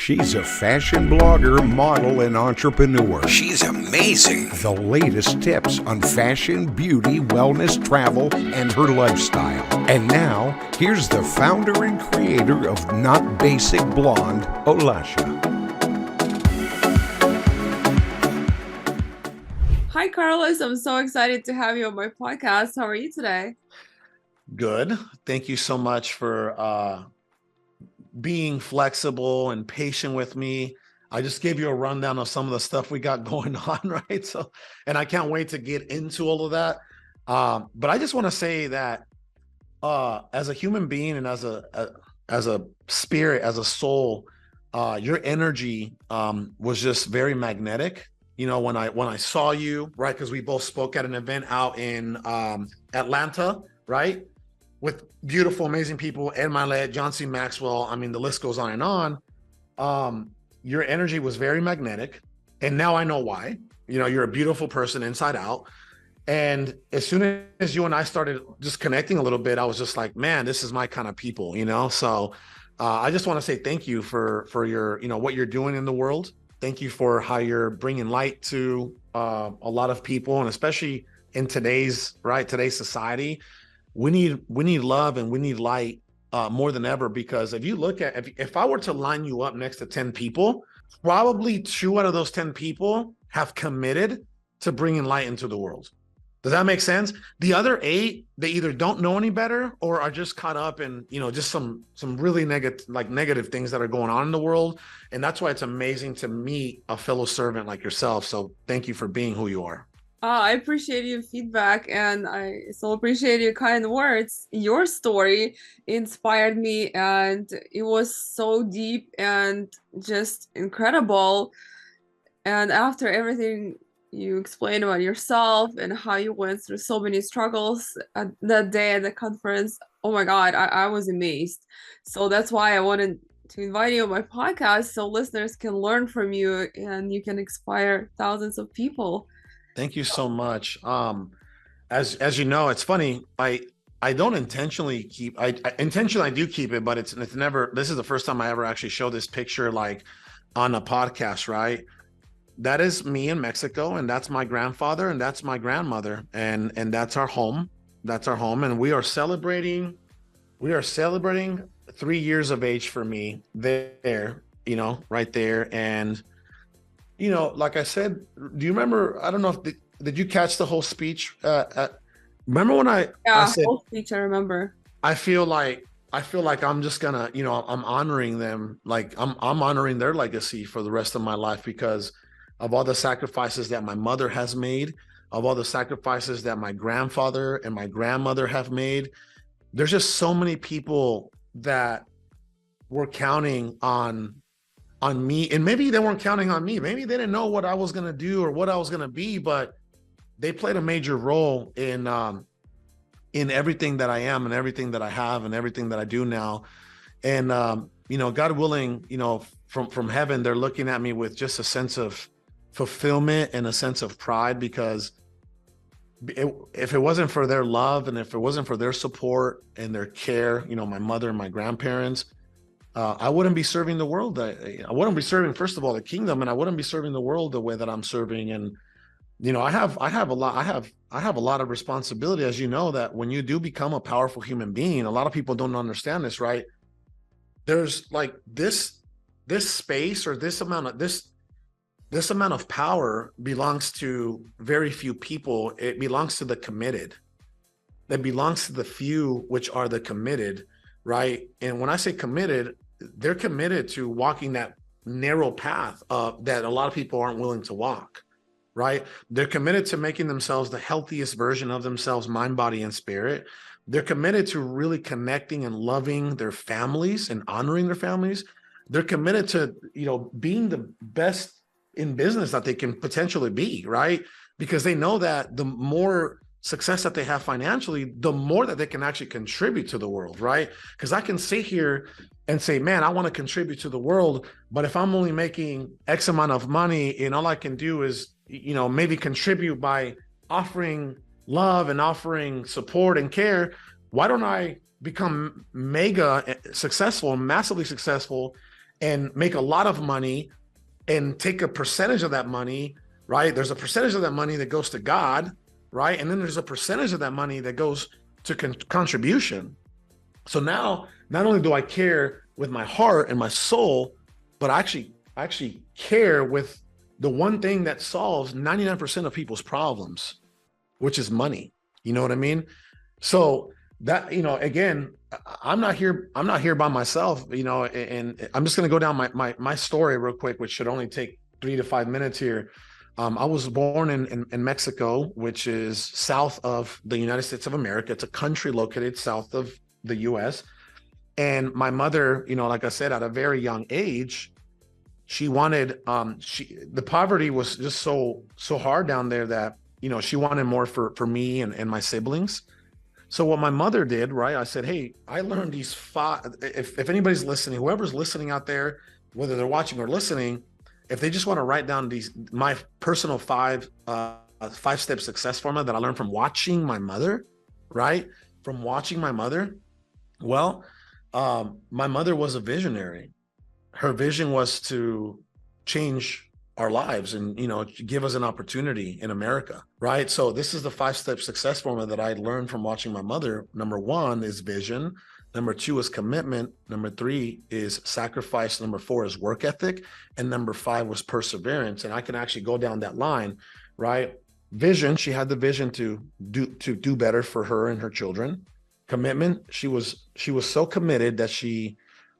She's a fashion blogger, model, and entrepreneur. She's amazing. The latest tips on fashion, beauty, wellness, travel, and her lifestyle. And now, here's the founder and creator of Not Basic Blonde, Olasha. Hi, Carlos. I'm so excited to have you on my podcast. How are you today? Good. Thank you so much for being flexible and patient with me. I just gave you a rundown of some of the stuff we got going on, right? So, and I can't wait to get into all of that. But I just want to say that as a human being and as a spirit, as a soul, your energy was just very magnetic. You know, when I saw you, right? Because we both spoke at an event out in Atlanta, right? With beautiful, amazing people, Ed Milet, John C. Maxwell. I mean, the list goes on and on. Your energy was very magnetic. And now I know why. You know, you're a beautiful person inside out. And as soon as you and I started just connecting a little bit, I was just like, man, this is my kind of people, you know? So I just want to say thank you for your, you know, what you're doing in the world. Thank you for how you're bringing light to a lot of people, and especially in today's society. We need love and we need light more than ever, because if you look at, if I were to line you up next to 10 people, probably 2 out of those 10 people have committed to bringing light into the world. Does that make sense? The other 8, they either don't know any better or are just caught up in, you know, just some really negative things that are going on in the world. And that's why it's amazing to meet a fellow servant like yourself. So thank you for being who you are. I appreciate your feedback, and I so appreciate your kind words. Your story inspired me, and it was so deep and just incredible. And after everything you explained about yourself and how you went through so many struggles at that day at the conference, oh my God, I was amazed. So that's why I wanted to invite you on my podcast, so listeners can learn from you and you can inspire thousands of people. Thank you so much. As you know, it's funny. I don't intentionally keep. I intentionally do keep it, but it's never. This is the first time I ever actually show this picture like on a podcast, right? That is me in Mexico, and that's my grandfather, and that's my grandmother, and that's our home. That's our home, and we are celebrating. We are celebrating 3 years of age for me there. You know, right there, and. You know, like I said, do you remember? I don't know if did you catch the whole speech? Remember when I said whole speech? I remember. I feel like I'm just gonna, you know, I'm honoring them, like I'm honoring their legacy for the rest of my life because of all the sacrifices that my mother has made, of all the sacrifices that my grandfather and my grandmother have made. There's just so many people that were counting on me, and maybe they weren't counting on me. Maybe they didn't know what I was going to do or what I was going to be, but they played a major role in everything that I am and everything that I have and everything that I do now. And, you know, God willing, you know, from heaven, they're looking at me with just a sense of fulfillment and a sense of pride, because if it wasn't for their love and if it wasn't for their support and their care, you know, my mother and my grandparents, I wouldn't be serving the world. I wouldn't be serving, first of all, the kingdom, and I wouldn't be serving the world the way that I'm serving. And you know, I have a lot of responsibility, as you know, that when you do become a powerful human being, a lot of people don't understand this, right? There's like this space or this amount of power belongs to very few people. It belongs to the committed. It belongs to the few, which are the committed. Right. And when I say committed, they're committed to walking that narrow path that a lot of people aren't willing to walk. Right. They're committed to making themselves the healthiest version of themselves, mind, body, and spirit. They're committed to really connecting and loving their families and honoring their families. They're committed to, you know, being the best in business that they can potentially be. Right. Because they know that the more success that they have financially, the more that they can actually contribute to the world, right? Because I can sit here and say, man, I want to contribute to the world, but if I'm only making X amount of money and all I can do is, you know, maybe contribute by offering love and offering support and care, why don't I become mega successful, massively successful, and make a lot of money and take a percentage of that money, right? There's a percentage of that money that goes to God, right? And then there's a percentage of that money that goes to contribution. So now, not only do I care with my heart and my soul, but I actually care with the one thing that solves 99% of people's problems, which is money. You know what I mean? So that, you know, again, I'm not here by myself, you know, and I'm just going to go down my story real quick, which should only take 3 to 5 minutes here. I was born in Mexico, which is south of the United States of America. It's a country located south of the US. And my mother, you know, like I said, at a very young age, she wanted, the poverty was just so hard down there that, you know, she wanted more for me and my siblings. So what my mother did, right? I said, hey, I learned these 5, if anybody's listening, whoever's listening out there, whether they're watching or listening, if they just want to write down my personal 5-step success formula that I learned from watching my mother, right? From watching my mother. Well, my mother was a visionary. Her vision was to change our lives and, you know, give us an opportunity in America, right? So this is the 5-step success formula that I learned from watching my mother. Number 1 is vision. Number 2 is commitment. Number 3 is sacrifice. Number 4 is work ethic. And number 5 was perseverance. And I can actually go down that line, right? Vision, she had the vision to do better for her and her children. Commitment, she was so committed that she,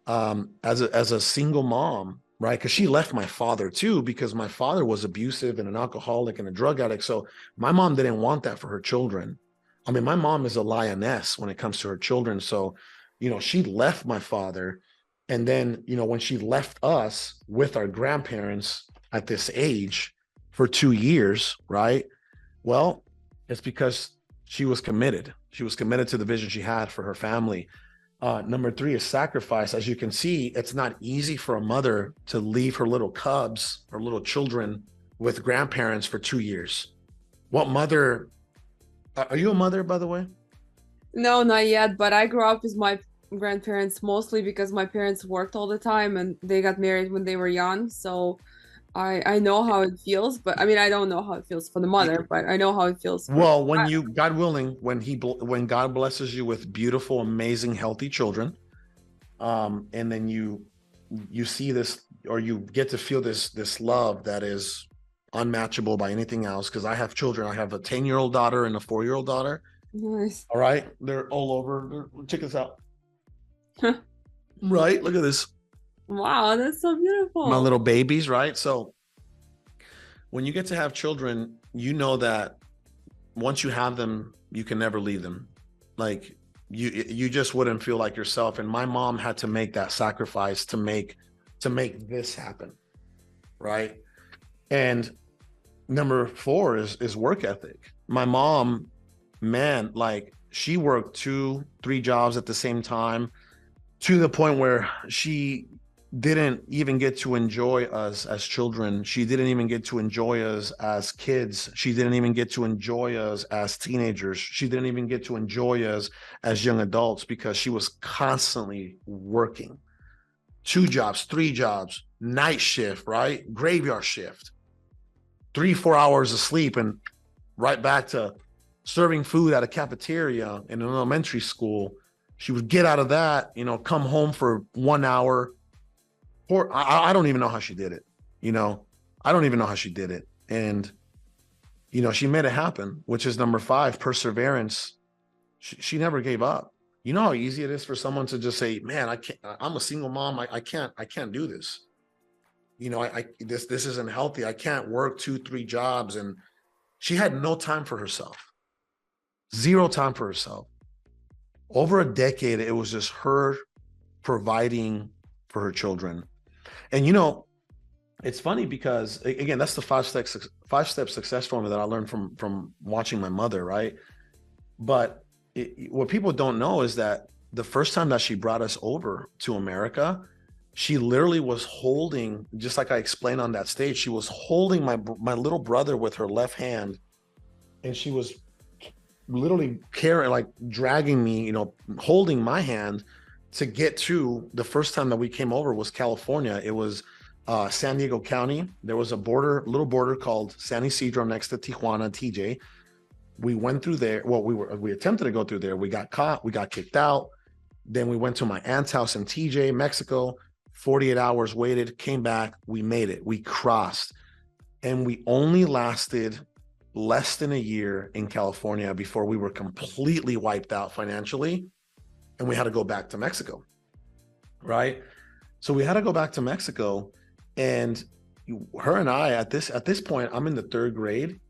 as a single mom, right? Because she left my father too, because my father was abusive and an alcoholic and a drug addict. So my mom didn't want that for her children. I mean, my mom is a lioness when it comes to her children. So, you know, she left my father. And then, you know, when she left us with our grandparents at this age for 2 years, right? Well, it's because she was committed. She was committed to the vision she had for her family. Number 3 is sacrifice. As you can see, it's not easy for a mother to leave her little cubs or little children with grandparents for 2 years. What mother, are you a mother, by the way? No, not yet, but I grew up with my grandparents mostly because my parents worked all the time and they got married when they were young. So I know how it feels, but I mean, I don't know how it feels for the mother, but I know how it feels for Well, when you, God willing, when God blesses you with beautiful, amazing, healthy children, and then you see this, or you get to feel this love that is unmatchable by anything else. Because I have children. I have a 10-year-old daughter and a 4-year-old daughter. Nice. All right, they're all over. Check this out. Right, look at this. Wow, that's so beautiful. My little babies, right? So when you get to have children, you know that once you have them, you can never leave them. Like you just wouldn't feel like yourself. And my mom had to make that sacrifice to make this happen, right? And number 4 is work ethic. My mom, man, like she worked 2-3 jobs at the same time, to the point where she didn't even get to enjoy us as children. She didn't even get to enjoy us as kids. She didn't even get to enjoy us as teenagers. She didn't even get to enjoy us as young adults because she was constantly working. 2 jobs, 3 jobs, night shift, right? Graveyard shift, 3-4 hours of sleep, and right back to serving food at a cafeteria in an elementary school. She would get out of that, you know, come home for 1 hour. Or I don't even know how she did it. You know, I don't even know how she did it. And, you know, she made it happen, which is number 5, perseverance. She never gave up. You know how easy it is for someone to just say, man, I can't, I'm a single mom. I can't do this. You know, this isn't healthy. I can't work 2-3 jobs. And she had no time for herself. 0 time for herself. Over a decade, it was just her providing for her children. And, you know, it's funny because, again, that's the 5-step success formula that I learned from watching my mother, right? But what people don't know is that the first time that she brought us over to America, she literally was holding, just like I explained on that stage, she was holding my little brother with her left hand, and she was literally carrying, like dragging me, you know, holding my hand to get to the first time that we came over was California. It was San Diego County. There was a little border called San Isidro next to Tijuana, TJ. We went through there. Well, we attempted to go through there. We got caught. We got kicked out. Then we went to my aunt's house in TJ, Mexico. 48 hours waited, came back. We made it. We crossed. And we only lasted less than a year in California before we were completely wiped out financially. And we had to go back to Mexico, right? So we had to go back to Mexico. And her and I, at this point, I'm in the third grade.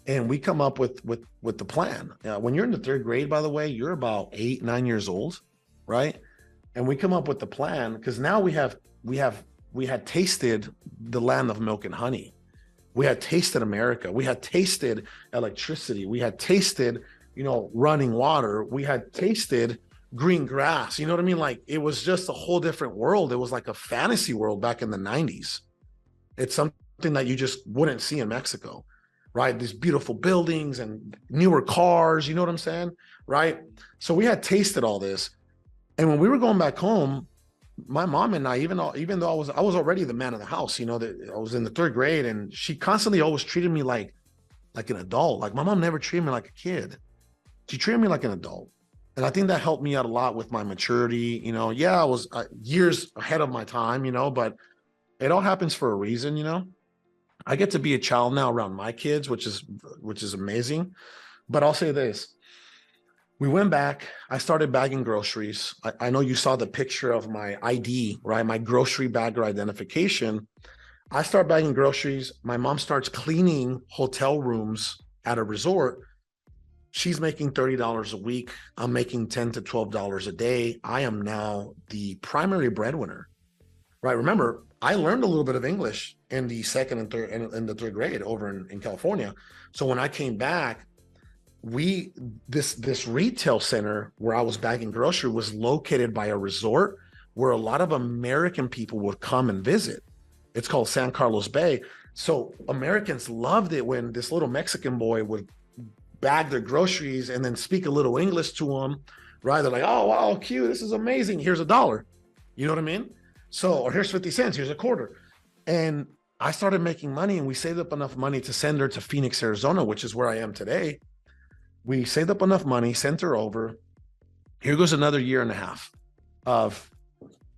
And we come up with the plan. When you're in the third grade, by the way, you're about 8, 9 years old, right? And we come up with the plan because now we had tasted the land of milk and honey. We had tasted America. We had tasted electricity. We had tasted, running water. We had tasted green grass. You know what I mean? Like, it was just a whole different world. It was like a fantasy world back in the 90s. It's something that you just wouldn't see in Mexico, right? These beautiful buildings and newer cars, you know what I'm saying? Right? So we had tasted all this. And when we were going back home, my mom and I, even though I was already the man of the house, that I was in the third grade, and she constantly always treated me like an adult. Like, my mom never treated me like a kid. She treated me like an adult. And I think that helped me out a lot with my maturity. Yeah, I was years ahead of my time, but it all happens for a reason. I get to be a child now around my kids, which is amazing. But I'll say this. We went back. I started bagging groceries. I know you saw the picture of my ID, right? My grocery bagger identification. I start bagging groceries. My mom starts cleaning hotel rooms at a resort. She's making $30 a week. I'm making $10 to $12 a day. I am now the primary breadwinner, right? Remember, I learned a little bit of English in the second and third and the third grade over in California. So when I came back, this retail center where I was bagging grocery was located by a resort where a lot of American people would come and visit. It's called San Carlos Bay. So Americans loved it when this little Mexican boy would bag their groceries and then speak a little English to them, right? They're like, oh, wow, cute. This is amazing. Here's $1. You know what I mean? So, or here's 50 cents. Here's a quarter. And I started making money, and we saved up enough money to send her to Phoenix, Arizona, which is where I am today. We saved up enough money, sent her over. Here goes another year and a half of,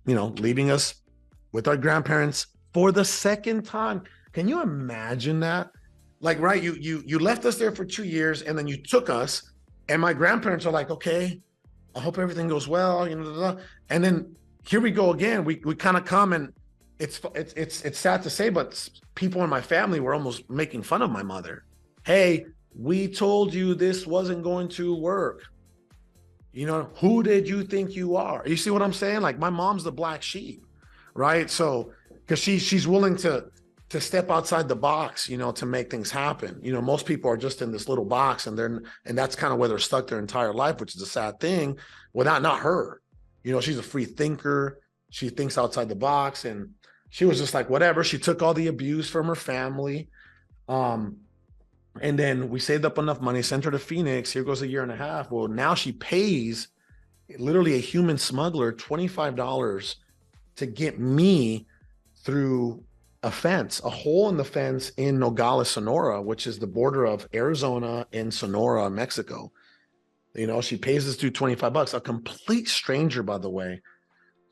leaving us with our grandparents for the second time. Can you imagine that? Like, right, you left us there for 2 years, and then you took us, and my grandparents are like, okay, I hope everything goes well, and then here we go again. We kind of come, and it's sad to say, but people in my family were almost making fun of my mother. Hey, we told you this wasn't going to work. Who did you think you are? You see what I'm saying? Like, my mom's the black sheep, right? So, because she's willing to step outside the box, to make things happen. Most people are just in this little box, and that's kind of where they're stuck their entire life, which is a sad thing. Well, not her. She's a free thinker. She thinks outside the box, and she was just like, whatever. She took all the abuse from her family. And then we saved up enough money, sent her to Phoenix. Here goes a year and a half. Well, now she pays literally a human smuggler $25 to get me through a fence, a hole in the fence in Nogales, Sonora, which is the border of Arizona and Sonora, Mexico. She pays this dude $25, a complete stranger, by the way.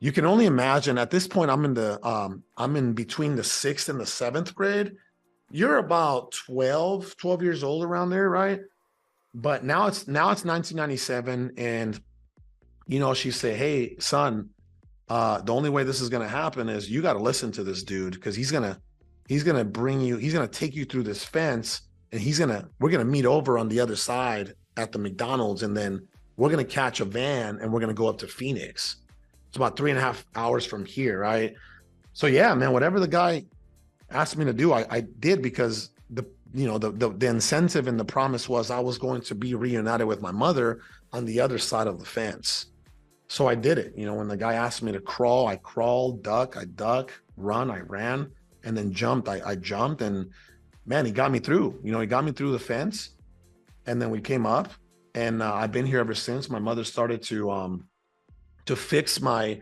You can only imagine at this point, I'm in between the 6th and the 7th grade. You're about 12 years old around there, right? But now it's 1997, and she say, hey, son, the only way this is going to happen is you got to listen to this dude, because he's going to take you through this fence, and we're going to meet over on the other side at the McDonald's, and then we're going to catch a van, and we're going to go up to Phoenix. It's about 3.5 hours from here, right? So yeah, man, whatever the guy asked me to do, I did, because the incentive and the promise was I was going to be reunited with my mother on the other side of the fence. So I did it. When the guy asked me to crawl, I crawled, duck, I duck, run, I ran, and then jumped. I jumped, and man, he got me through. He got me through the fence, and then we came up, and I've been here ever since. My mother started to to fix my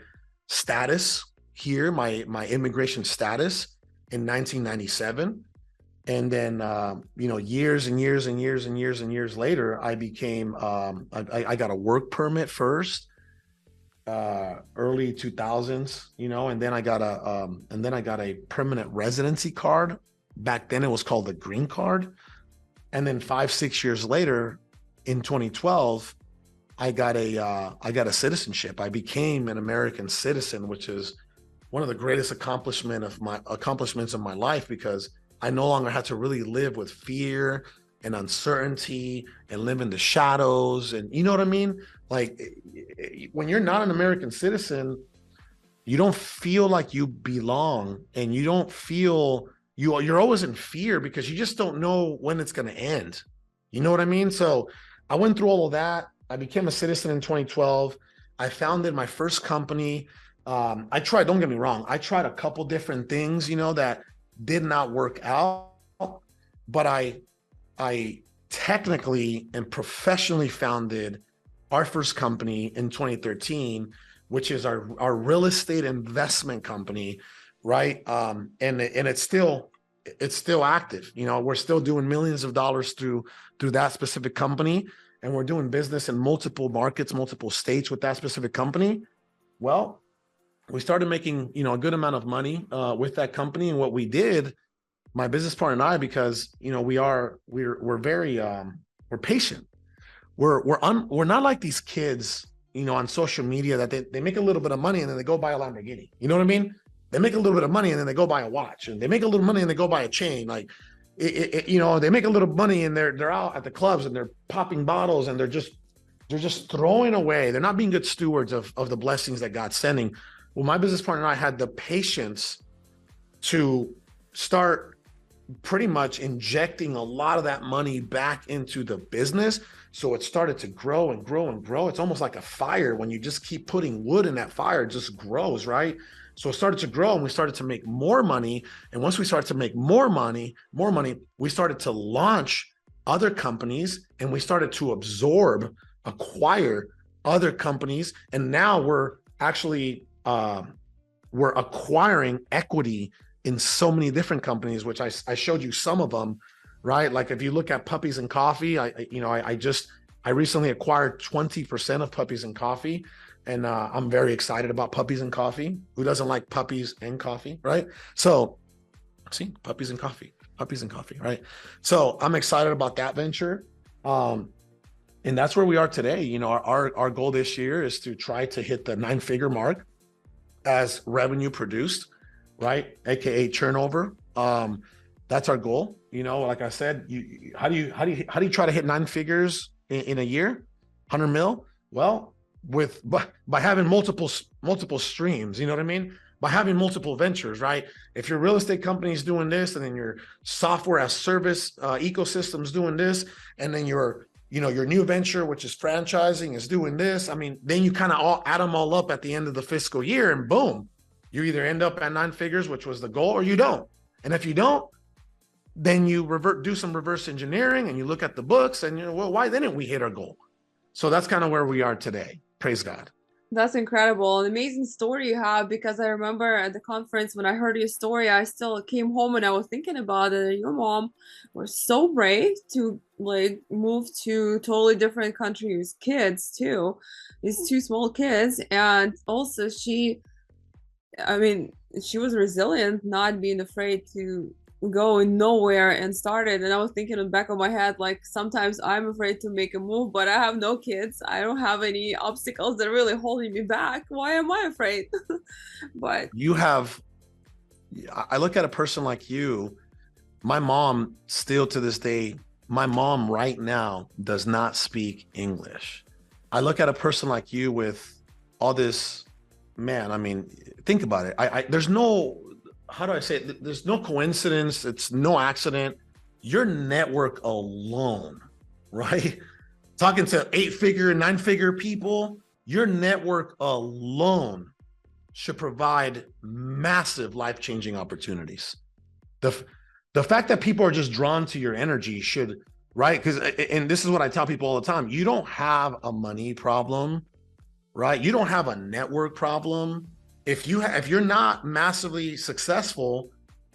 status here, my immigration status in 1997. And then, years and years and years and years and years later, I became, I got a work permit first, early 2000s, and then I got a permanent residency card. Back then it was called the green card. And then 5-6 years later, in 2012, I got a citizenship. I became an American citizen, which is one of the greatest accomplishments of my life, because I no longer had to really live with fear and uncertainty and live in the shadows. And you know what I mean? Like, when you're not an American citizen, you don't feel like you belong, and you don't feel you're always in fear because you just don't know when it's going to end. You know what I mean? So I went through all of that. I became a citizen in 2012. I founded my first company. Don't get me wrong, I tried a couple different things, that did not work out, but I technically and professionally founded our first company in 2013, which is our real estate investment company, right? And it's still active. We're still doing millions of dollars through that specific company, and we're doing business in multiple markets, multiple states with that specific company. Well, we started making, a good amount of money with that company. And what we did, my business partner and I, because, we're very, we're patient. We're not like these kids, on social media that they make a little bit of money and then they go buy a Lamborghini. You know what I mean? They make a little bit of money and then they go buy a watch, and they make a little money and they go buy a chain. Like, they make a little money and they're out at the clubs and they're popping bottles and they're just throwing away. They're not being good stewards of the blessings that God's sending. Well, my business partner and I had the patience to start pretty much injecting a lot of that money back into the business. So it started to grow and grow and grow. It's almost like a fire. When you just keep putting wood in that fire, it just grows, right? So it started to grow, and we started to make more money. And once we started to make more money, we started to launch other companies, and we started to acquire other companies. And now we're actually, we're acquiring equity in so many different companies, which I showed you some of them, right? Like, if you look at Puppies and Coffee, I recently acquired 20% of Puppies and Coffee. And I'm very excited about Puppies and Coffee. Who doesn't like puppies and coffee, right? So, see, Puppies and Coffee, right? So I'm excited about that venture. And that's where we are today. Our goal this year is to try to hit the 9-figure mark as revenue produced, right? AKA turnover. That's our goal. Like I said, how do you try to hit 9 figures in a year? 100 mil? Well, by having multiple streams, you know what I mean? By having multiple ventures, right? If your real estate company is doing this, and then your software as service ecosystem's doing this, and then your new venture, which is franchising, is doing this. I mean, then you kind of all add them all up at the end of the fiscal year, and boom, you either end up at 9 figures, which was the goal, or you don't. And if you don't, then you do some reverse engineering, and you look at the books, and well, why didn't we hit our goal? So that's kind of where we are today. Praise God. That's incredible. An amazing story you have, because I remember at the conference when I heard your story, I still came home and I was thinking about it. Your mom was so brave to move to totally different countries, kids too, these 2 small kids. And also she was resilient, not being afraid to go nowhere and started. And I was thinking in the back of my head, like, sometimes I'm afraid to make a move, but I have no kids. I don't have any obstacles that are really holding me back. Why am I afraid? But I look at a person like you. My mom, still to this day, my mom right now does not speak English. I look at a person like you with all this, man, think about it. There's no, how do I say it? There's no coincidence. It's no accident. Your network alone, right? Talking to 8-figure, 9-figure people, your network alone should provide massive life-changing opportunities. The fact that people are just drawn to your energy should, right? And this is what I tell people all the time. You don't have a money problem right? You don't have a network problem. If you're not massively successful,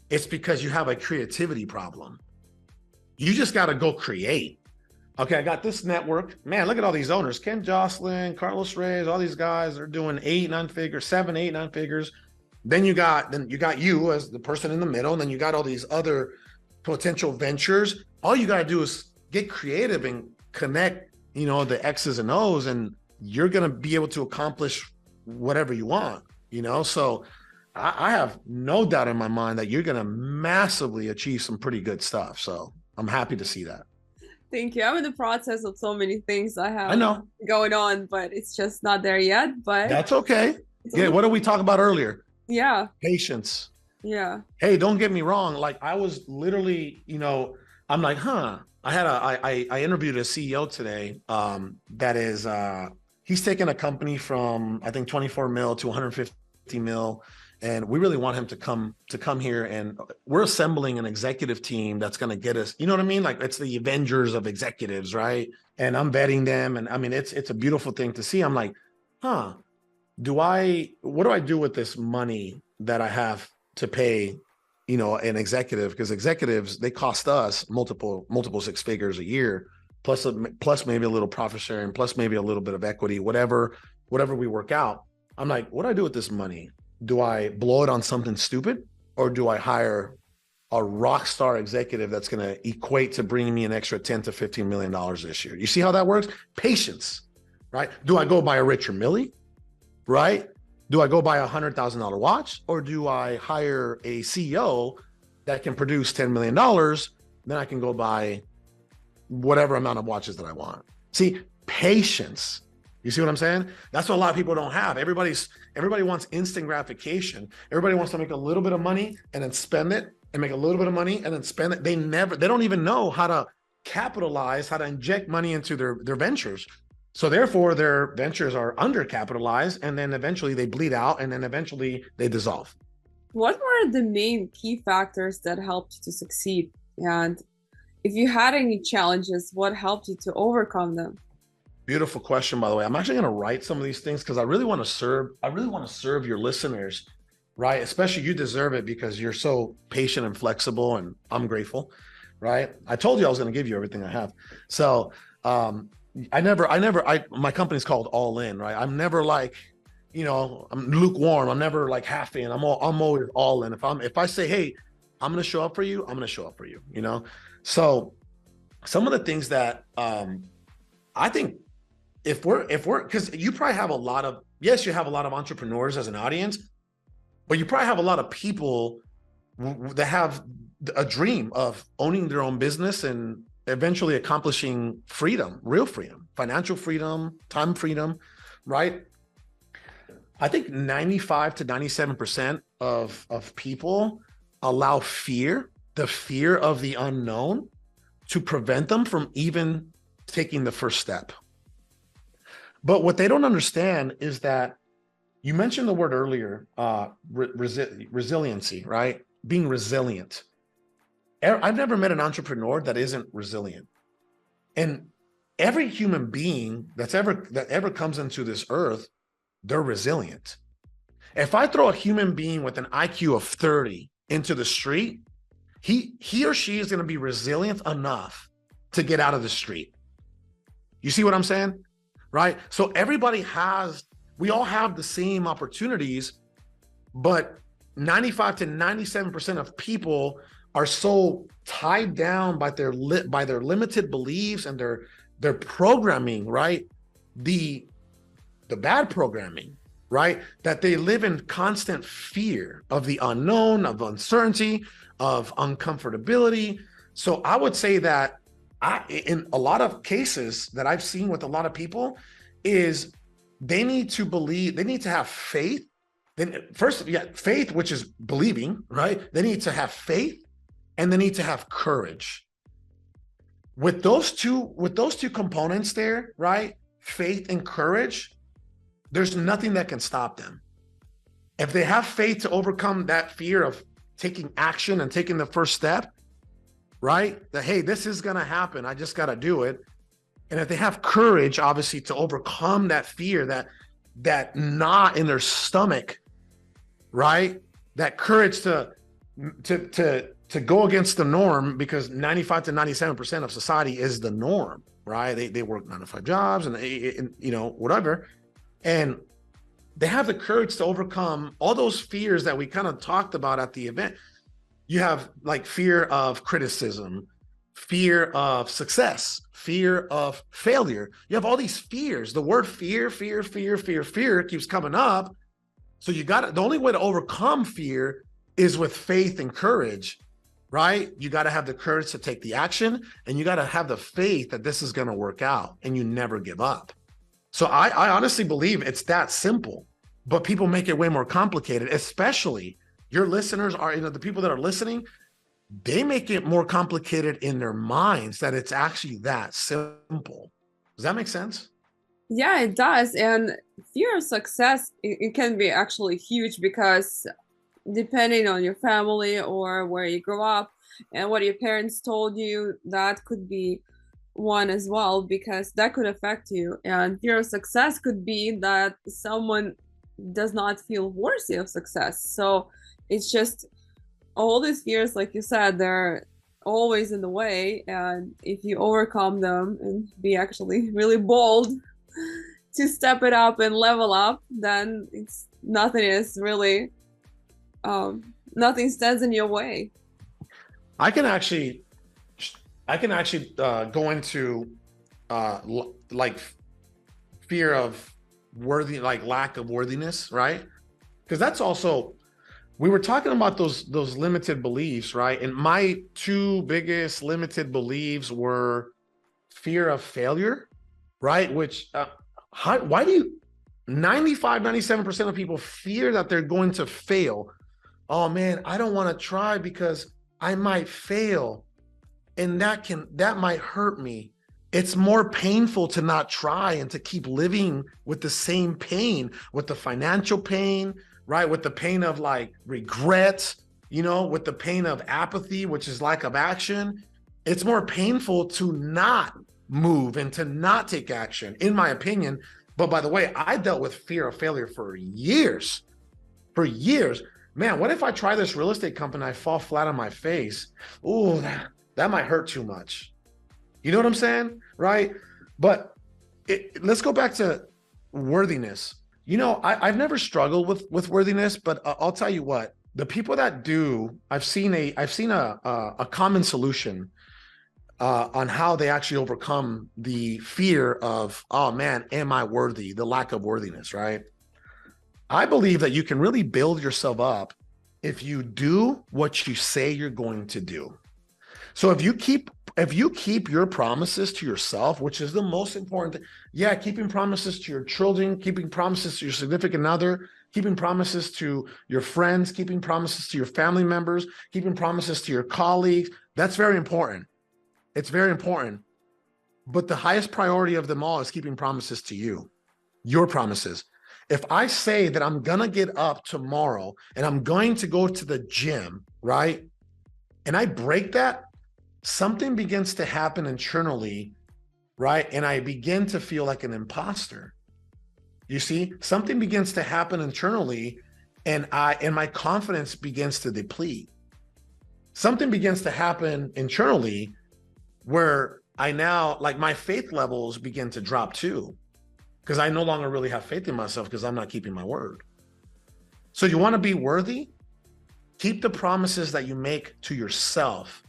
it's because you have a creativity problem. You just got to go create. Okay, I got this network. Man, look at all these owners. Ken Jocelyn, Carlos Reyes, all these guys are doing 8, 9 figures, 7, 8, 9 figures. Then you got you as the person in the middle, and then you got all these other potential ventures. All you got to do is get creative and connect, the X's and O's, and you're going to be able to accomplish whatever you want, So I have no doubt in my mind that you're going to massively achieve some pretty good stuff. So I'm happy to see that. Thank you. I'm in the process of so many things I I know. going on, but it's just not there yet. But that's okay. Yeah. What did we talk about earlier? Yeah. Patience. Yeah. Hey, don't get me wrong. Like I was literally, I'm like, I interviewed a CEO today. That is, he's taken a company from, I think 24 mil to 150 mil. And we really want him to come here, and we're assembling an executive team that's going to get us, you know what I mean? Like it's the Avengers of executives, right? And I'm vetting them. And I mean, it's a beautiful thing to see. I'm like, what do I do with this money that I have to pay, an executive? Because executives, they cost us multiple 6 figures a year, plus maybe a little profit sharing, plus maybe a little bit of equity, whatever we work out. I'm like, what do I do with this money? Do I blow it on something stupid, or do I hire a rock star executive that's going to equate to bringing me an extra 10 to 15 million dollars this year? You see how that works? Patience, right? Do I go buy a Richard Mille, right? Do I go buy $100,000 watch, or do I hire a CEO that can produce $10 million? Then I can go buy whatever amount of watches that I want. See, patience. You see what I'm saying? That's what a lot of people don't have. Everybody wants instant gratification. Everybody wants to make a little bit of money and then spend it, and make a little bit of money and then spend it. They don't even know how to capitalize, how to inject money into their ventures. So therefore their ventures are undercapitalized, and then eventually they bleed out, and then eventually they dissolve. What were the main key factors that helped you to succeed? And if you had any challenges, what helped you to overcome them? Beautiful question, by the way. I'm actually going to write some of these things because I really want to serve your listeners, right? Especially you deserve it because you're so patient and flexible, and I'm grateful, right? I told you I was going to give you everything I have. So, my company's called All In, right? I'm never like, I'm lukewarm. I'm never like half in. I'm always all in. If I say, hey, I'm going to show up for you, I'm going to show up for you, So some of the things that, I think, if we're, because you probably have you have a lot of entrepreneurs as an audience, but you probably have a lot of people that have a dream of owning their own business and eventually accomplishing freedom, real freedom, financial freedom, time freedom, right? I think 95 to 97% of people allow the fear of the unknown, to prevent them from even taking the first step. But what they don't understand is that you mentioned the word earlier, resiliency, right? Being resilient. I've never met an entrepreneur that isn't resilient. And every human being that ever comes into this earth, they're resilient. If I throw a human being with an IQ of 30 into the street, he or she is going to be resilient enough to get out of the street. You see what I'm saying? Right? So we all have the same opportunities, but 95 to 97% of people are so tied down by their limited beliefs and their programming, right? The bad programming, right? That they live in constant fear of the unknown, of uncertainty, of uncomfortability. So I would say that in a lot of cases that I've seen with a lot of people is they need to believe, they need to have faith. Then first, faith, which is believing, right? They need to have faith, and they need to have courage. With those two components there, right? Faith and courage, there's nothing that can stop them. If they have faith to overcome that fear of taking action and taking the first step, right? That, hey, this is going to happen. I just got to do it. And if they have courage, obviously, to overcome that fear, that knot in their stomach, right? That courage to go against the norm, because 95 to 97% of society is the norm, right? They work 9 to 5 jobs and you know, whatever. And they have the courage to overcome all those fears that we kind of talked about at the event. You have like fear of criticism, fear of success, fear of failure. You have all these fears. The word fear keeps coming up. So you got to, the only way to overcome fear is with faith and courage, right? You got to have the courage to take the action, and you got to have the faith that this is going to work out, and you never give up. So I honestly believe it's that simple, but people make it way more complicated, especially your listeners are, you know, the people that are listening, they make it more complicated in their minds that it's actually that simple. Does that make sense? Yeah, it does. And fear of success, it can be actually huge, because depending on your family or where you grew up and what your parents told you, that could be one as well, because that could affect you. And fear of success could be that someone does not feel worthy of success. So it's just all these fears, like you said, they're always in the way. And if you overcome them and be actually really bold to step it up and level up, then it's nothing is really nothing stands in your way. I can actually go into like fear of lack of worthiness, right? Because that's also, we were talking about those limited beliefs, right? And my 2 biggest limited beliefs were fear of failure, right? Which why do 97% of people fear that they're going to fail? Oh man, I don't want to try because I might fail, and that might hurt me. It's more painful to not try and to keep living with the same pain, with the financial pain, right? With the pain of like regret, you know, with the pain of apathy, which is lack of action. It's more painful to not move and to not take action, in my opinion. But by the way, I dealt with fear of failure for years. Man, what if I try this real estate company and I fall flat on my face? Ooh, that might hurt too much. You know what I'm saying? Right? But let's go back to worthiness. You know, I've never struggled with worthiness, but I'll tell you what, the people that do, I've seen a common solution on how they actually overcome the fear of, oh man, am I worthy? The lack of worthiness, right? I believe that you can really build yourself up if you do what you say you're going to do. So if you keep your promises to yourself, which is the most important thing, yeah, keeping promises to your children, keeping promises to your significant other, keeping promises to your friends, keeping promises to your family members, keeping promises to your colleagues, that's very important. It's very important. But the highest priority of them all is keeping promises to you, your promises. If I say that I'm going to get up tomorrow and I'm going to go to the gym, right? And I break that, something begins to happen internally, right? And I begin to feel like an imposter. You see, something begins to happen internally, and my confidence begins to deplete. Something begins to happen internally where I now, like, my faith levels begin to drop too, because I no longer really have faith in myself because I'm not keeping my word. So you want to be worthy? Keep the promises that you make to yourself.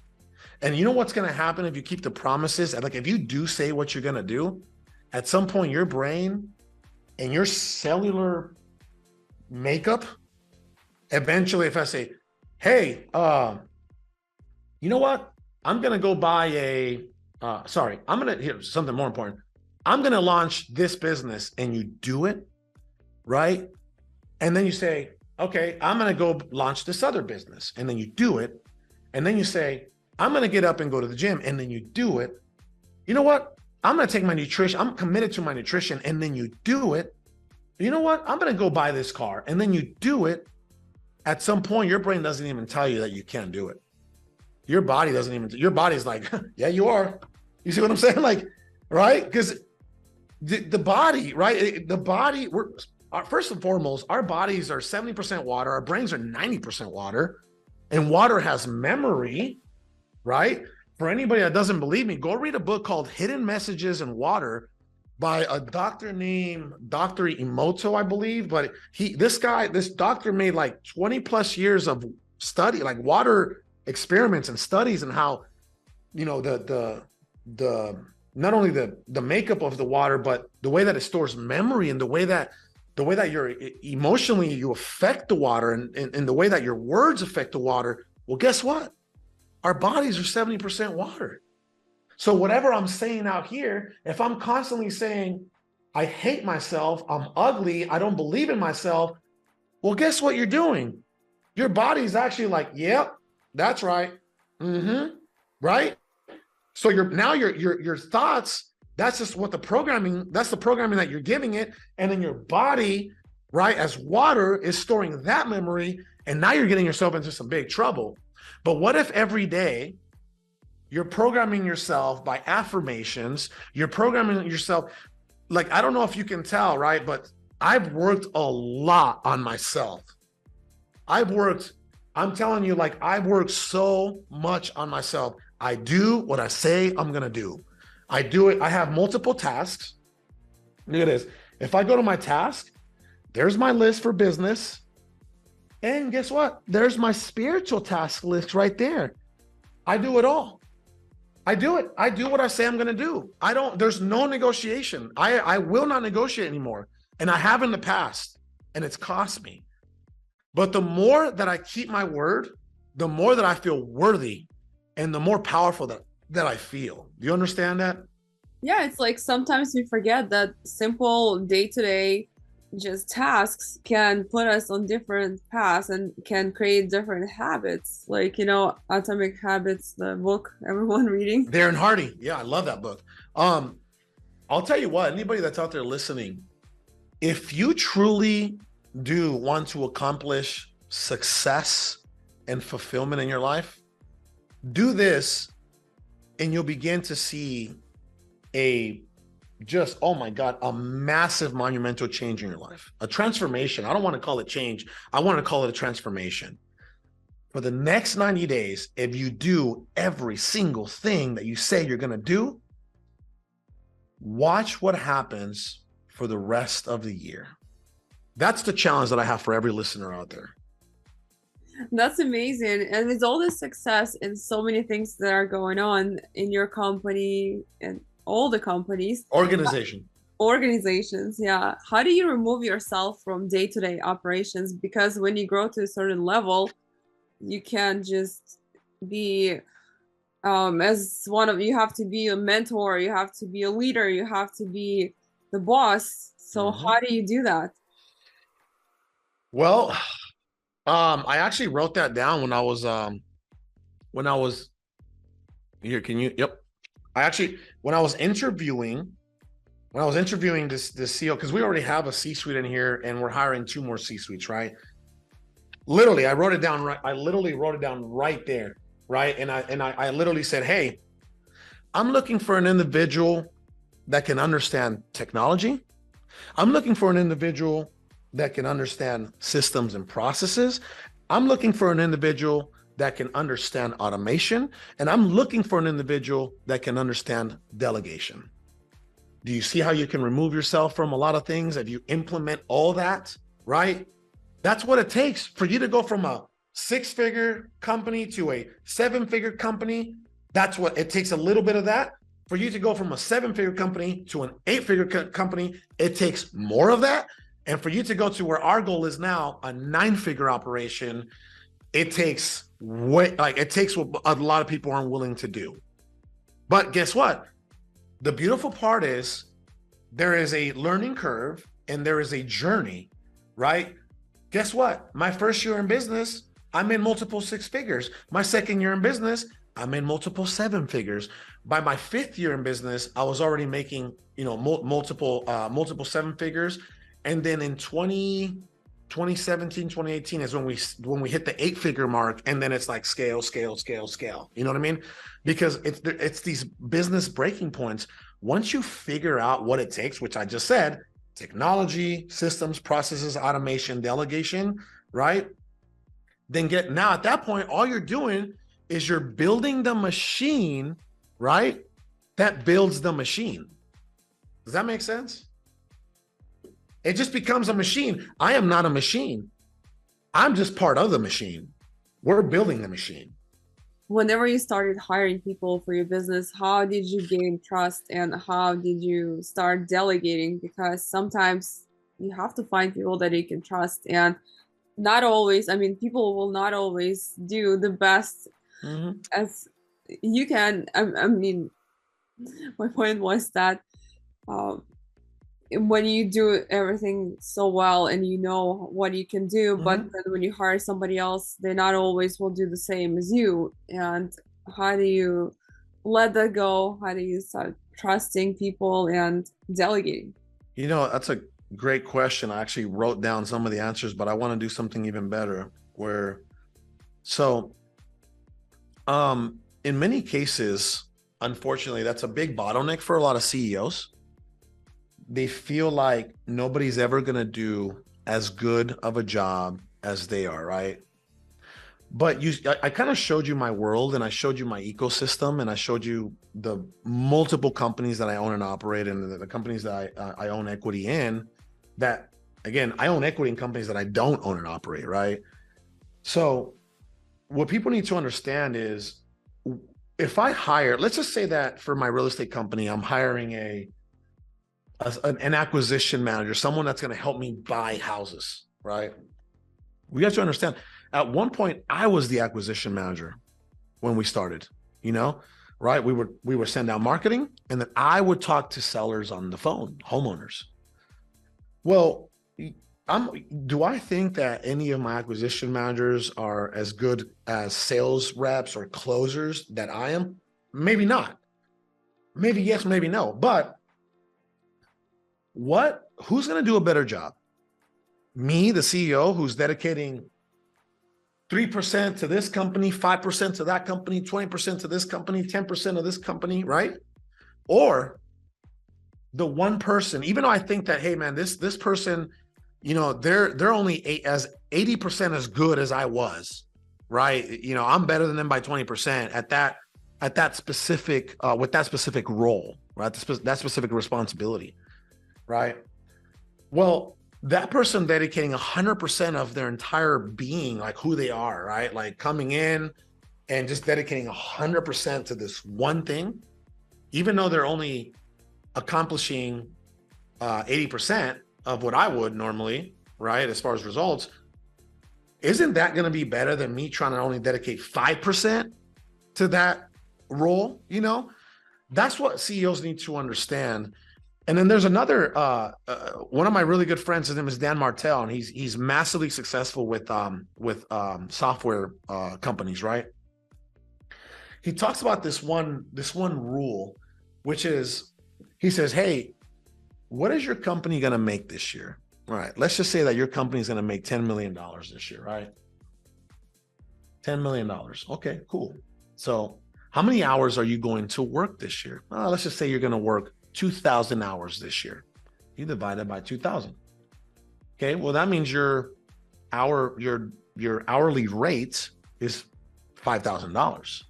And you know what's going to happen if you keep the promises? And like, if you do say what you're going to do, at some point your brain and your cellular makeup, eventually, if I say, hey, you know what? I'm going to go buy here's something more important. I'm going to launch this business, and you do it, right? And then you say, okay, I'm going to go launch this other business. And then you do it. And then you say, I'm going to get up and go to the gym. And then you do it. You know what? I'm going to take my nutrition. I'm committed to my nutrition. And then you do it. You know what? I'm going to go buy this car. And then you do it. At some point, your brain doesn't even tell you that you can't do it. Your body doesn't even, your body's like, yeah, you are. You see what I'm saying? Like, right? Because the body, right? The body, first and foremost, our bodies are 70% water, our brains are 90% water, and water has memory, right? For anybody that doesn't believe me, go read a book called Hidden Messages in Water by a doctor named Dr. Emoto, I believe. But this doctor made like 20 plus years of study, like water experiments and studies, and how, you know, the not only the makeup of the water, but the way that it stores memory, and the way that you're emotionally, you affect the water, and the way that your words affect the water. Well, guess what? Our bodies are 70% water. So whatever I'm saying out here, if I'm constantly saying, I hate myself, I'm ugly, I don't believe in myself, well, guess what you're doing? Your body's actually like, yep, that's right. Right? So your thoughts, that's just what that's the programming that you're giving it. And then your body, right, as water, is storing that memory. And now you're getting yourself into some big trouble. But what if every day you're programming yourself by affirmations, you're programming yourself, like, I don't know if you can tell, right? But I've worked a lot on myself. I'm telling you, like, I've worked so much on myself. I do what I say I'm going to do. I do it. I have multiple tasks. Look at this. If I go to my task, there's my list for business. And guess what? There's my spiritual task list right there. I do it all. I do it. I do what I say I'm going to do. There's no negotiation. I will not negotiate anymore. And I have in the past, and it's cost me. But the more that I keep my word, the more that I feel worthy, and the more powerful that I feel. Do you understand that? Yeah, it's like sometimes we forget that simple day-to-day just tasks can put us on different paths and can create different habits. Like, you know, Atomic Habits, the book everyone reading. Darren Hardy. Yeah, I love that book. I'll tell you what, anybody that's out there listening, if you truly do want to accomplish success and fulfillment in your life, do this and you'll begin to see oh my God, a massive monumental change in your life, a transformation. I don't want to call it change. I want to call it a transformation. For the next 90 days, if you do every single thing that you say you're going to do, watch what happens for the rest of the year. That's the challenge that I have for every listener out there. That's amazing. And with all this success and so many things that are going on in your company and all the companies, organizations, yeah, how do you remove yourself from day-to-day operations? Because when you grow to a certain level, you can't just be you have to be a mentor, you have to be a leader, you have to be the boss. So how do you do that? Well, I actually wrote that down when I was here. When I was interviewing this CEO, because we already have a C-suite in here and we're hiring 2 more C-suites, right? Literally, I wrote it down right. I literally wrote it down right there, right? And I literally said, hey, I'm looking for an individual that can understand technology. I'm looking for an individual that can understand systems and processes. I'm looking for an individual that can understand automation. And I'm looking for an individual that can understand delegation. Do you see how you can remove yourself from a lot of things if you implement all that, right? That's what it takes for you to go from a 6-figure company to a 7-figure company. That's what it takes, a little bit of that. For you to go from a 7-figure company to an 8-figure company, it takes more of that. And for you to go to where our goal is now, a 9-figure operation, it takes what a lot of people aren't willing to do. But guess what? The beautiful part is there is a learning curve and there is a journey, right? Guess what? My first year in business, I'm in multiple 6 figures. My second year in business, I'm in multiple 7 figures. By my 5th year in business, I was already making, multiple 7 figures. And then in 2017, 2018 is when we hit the 8-figure mark, and then it's like scale. You know what I mean? Because it's these business breaking points. Once you figure out what it takes, which I just said, technology, systems, processes, automation, delegation, right? Then now at that point, all you're doing is you're building the machine, right? That builds the machine. Does that make sense? It just becomes a machine. I am not a machine. I'm just part of the machine. We're building the machine. Whenever you started hiring people for your business, how did you gain trust and how did you start delegating? Because sometimes you have to find people that you can trust, and not always, I mean, people will not always do the best as you can. I mean, my point was that when you do everything so well and you know what you can do, but then when you hire somebody else, they not always will do the same as you. And how do you let that go? How do you start trusting people and delegating? You know, that's a great question. I actually wrote down some of the answers, but I want to do something even better in many cases, unfortunately, that's a big bottleneck for a lot of CEOs. They feel like nobody's ever going to do as good of a job as they are, right? But I kind of showed you my world, and I showed you my ecosystem, and I showed you the multiple companies that I own and operate, and the companies that I own equity in. That, again, I own equity in companies that I don't own and operate, right? So what people need to understand is, if I hire, let's just say that for my real estate company, I'm hiring an acquisition manager, someone that's going to help me buy houses, right? We have to understand, at one point, I was the acquisition manager when we started, right? We would send out marketing, and then I would talk to sellers on the phone, homeowners. Well, do I think that any of my acquisition managers are as good as sales reps or closers that I am? Maybe not. Maybe yes, maybe no. But who's going to do a better job? Me, the CEO, who's dedicating 3% to this company, 5% to that company, 20% to this company, 10% of this company, right? Or the one person, even though I think that, hey man, this person, they're only 80% as good as I was, right? I'm better than them by 20% at that specific with that specific role, right? That specific responsibility. Right. Well, that person dedicating 100% of their entire being, like who they are, right? Like coming in and just dedicating 100% to this one thing, even though they're only accomplishing 80% of what I would normally, right? As far as results, isn't that going to be better than me trying to only dedicate 5% to that role? That's what CEOs need to understand. And then there's another, one of my really good friends, his name is Dan Martell, and he's massively successful with software companies, right? He talks about this one rule, which is, he says, hey, what is your company going to make this year? All right, let's just say that your company is going to make $10 million this year, right? $10 million. Okay, cool. So how many hours are you going to work this year? Let's just say you're going to work 2,000 hours this year. You divide it by 2,000. Okay, well, that means your hourly rate is $5,000.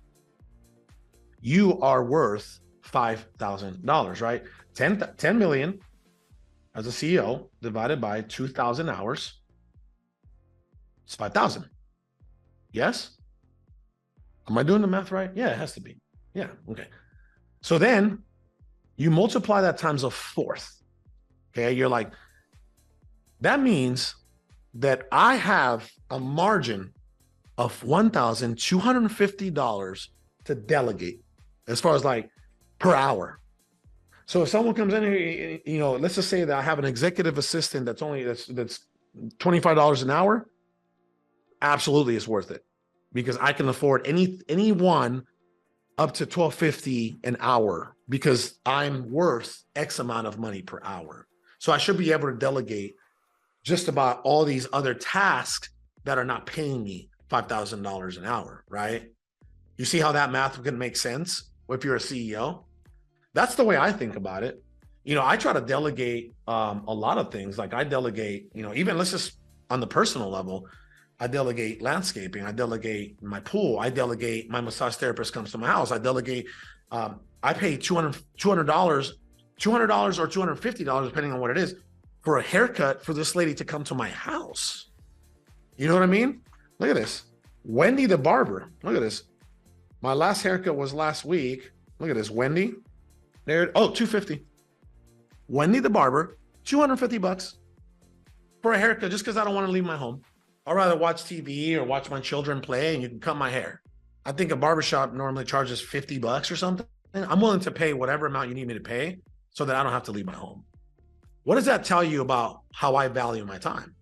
You are worth $5,000, right? 10 million as a CEO divided by 2,000 hours, it's 5,000. Yes? Am I doing the math right? Yeah, it has to be. Yeah, okay. So then you multiply that times a fourth. Okay, you're like, that means that I have a margin of $1,250 to delegate as far as like per hour. So if someone comes in here, let's just say that I have an executive assistant that's $25 an hour, absolutely it's worth it, because I can afford anyone up to $1,250 an hour because I'm worth X amount of money per hour. So I should be able to delegate just about all these other tasks that are not paying me $5,000 an hour, right? You see how that math can make sense if you're a CEO? That's the way I think about it. I try to delegate a lot of things. Like I delegate, even let's just on the personal level, I delegate landscaping, I delegate my pool, I delegate my massage therapist comes to my house, I delegate, I pay $200 or $250, depending on what it is, for a haircut for this lady to come to my house. You know what I mean? Look at this. Wendy the barber. Look at this. My last haircut was last week. Look at this. Wendy. There. Oh, $250. Wendy the barber, $250 for a haircut just because I don't want to leave my home. I'd rather watch TV or watch my children play and you can cut my hair. I think a barbershop normally charges $50 or something. I'm willing to pay whatever amount you need me to pay so that I don't have to leave my home. What does that tell you about how I value my time?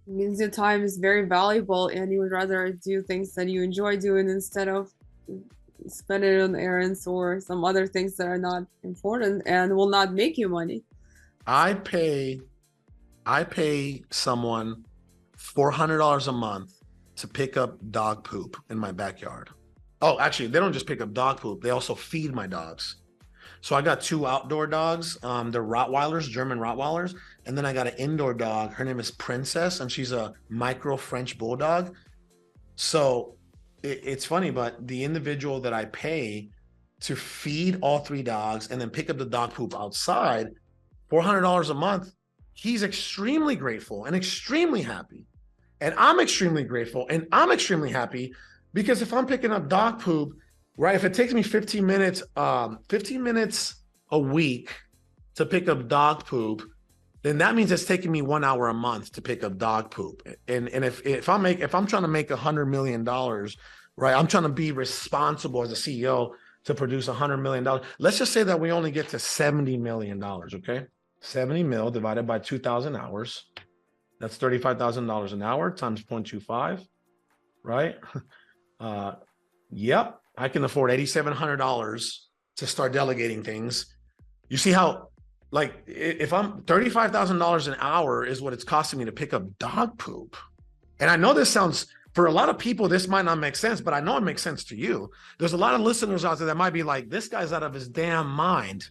It means your time is very valuable and you would rather do things that you enjoy doing instead of spend it on errands or some other things that are not important and will not make you money. I pay someone $400 a month to pick up dog poop in my backyard. Oh, actually, they don't just pick up dog poop. They also feed my dogs. So I got 2 outdoor dogs. They're Rottweilers, German Rottweilers. And then I got an indoor dog. Her name is Princess, and she's a micro French bulldog. So it's funny, but the individual that I pay to feed all 3 dogs and then pick up the dog poop outside, $400 a month, he's extremely grateful and extremely happy. And I'm extremely grateful and I'm extremely happy because if I'm picking up dog poop, right, if it takes me 15 minutes a week to pick up dog poop, then that means it's taking me 1 hour a month to pick up dog poop. And if I'm trying to make $100 million, right, I'm trying to be responsible as a CEO to produce $100 million. Let's just say that we only get to $70 million, okay? 70 mil divided by 2,000 hours. That's $35,000 an hour times 0.25, right? Yep, I can afford $8,700 to start delegating things. You see how, like, if I'm $35,000 an hour is what it's costing me to pick up dog poop. And I know this sounds, for a lot of people, this might not make sense, but I know it makes sense to you. There's a lot of listeners out there that might be like, this guy's out of his damn mind.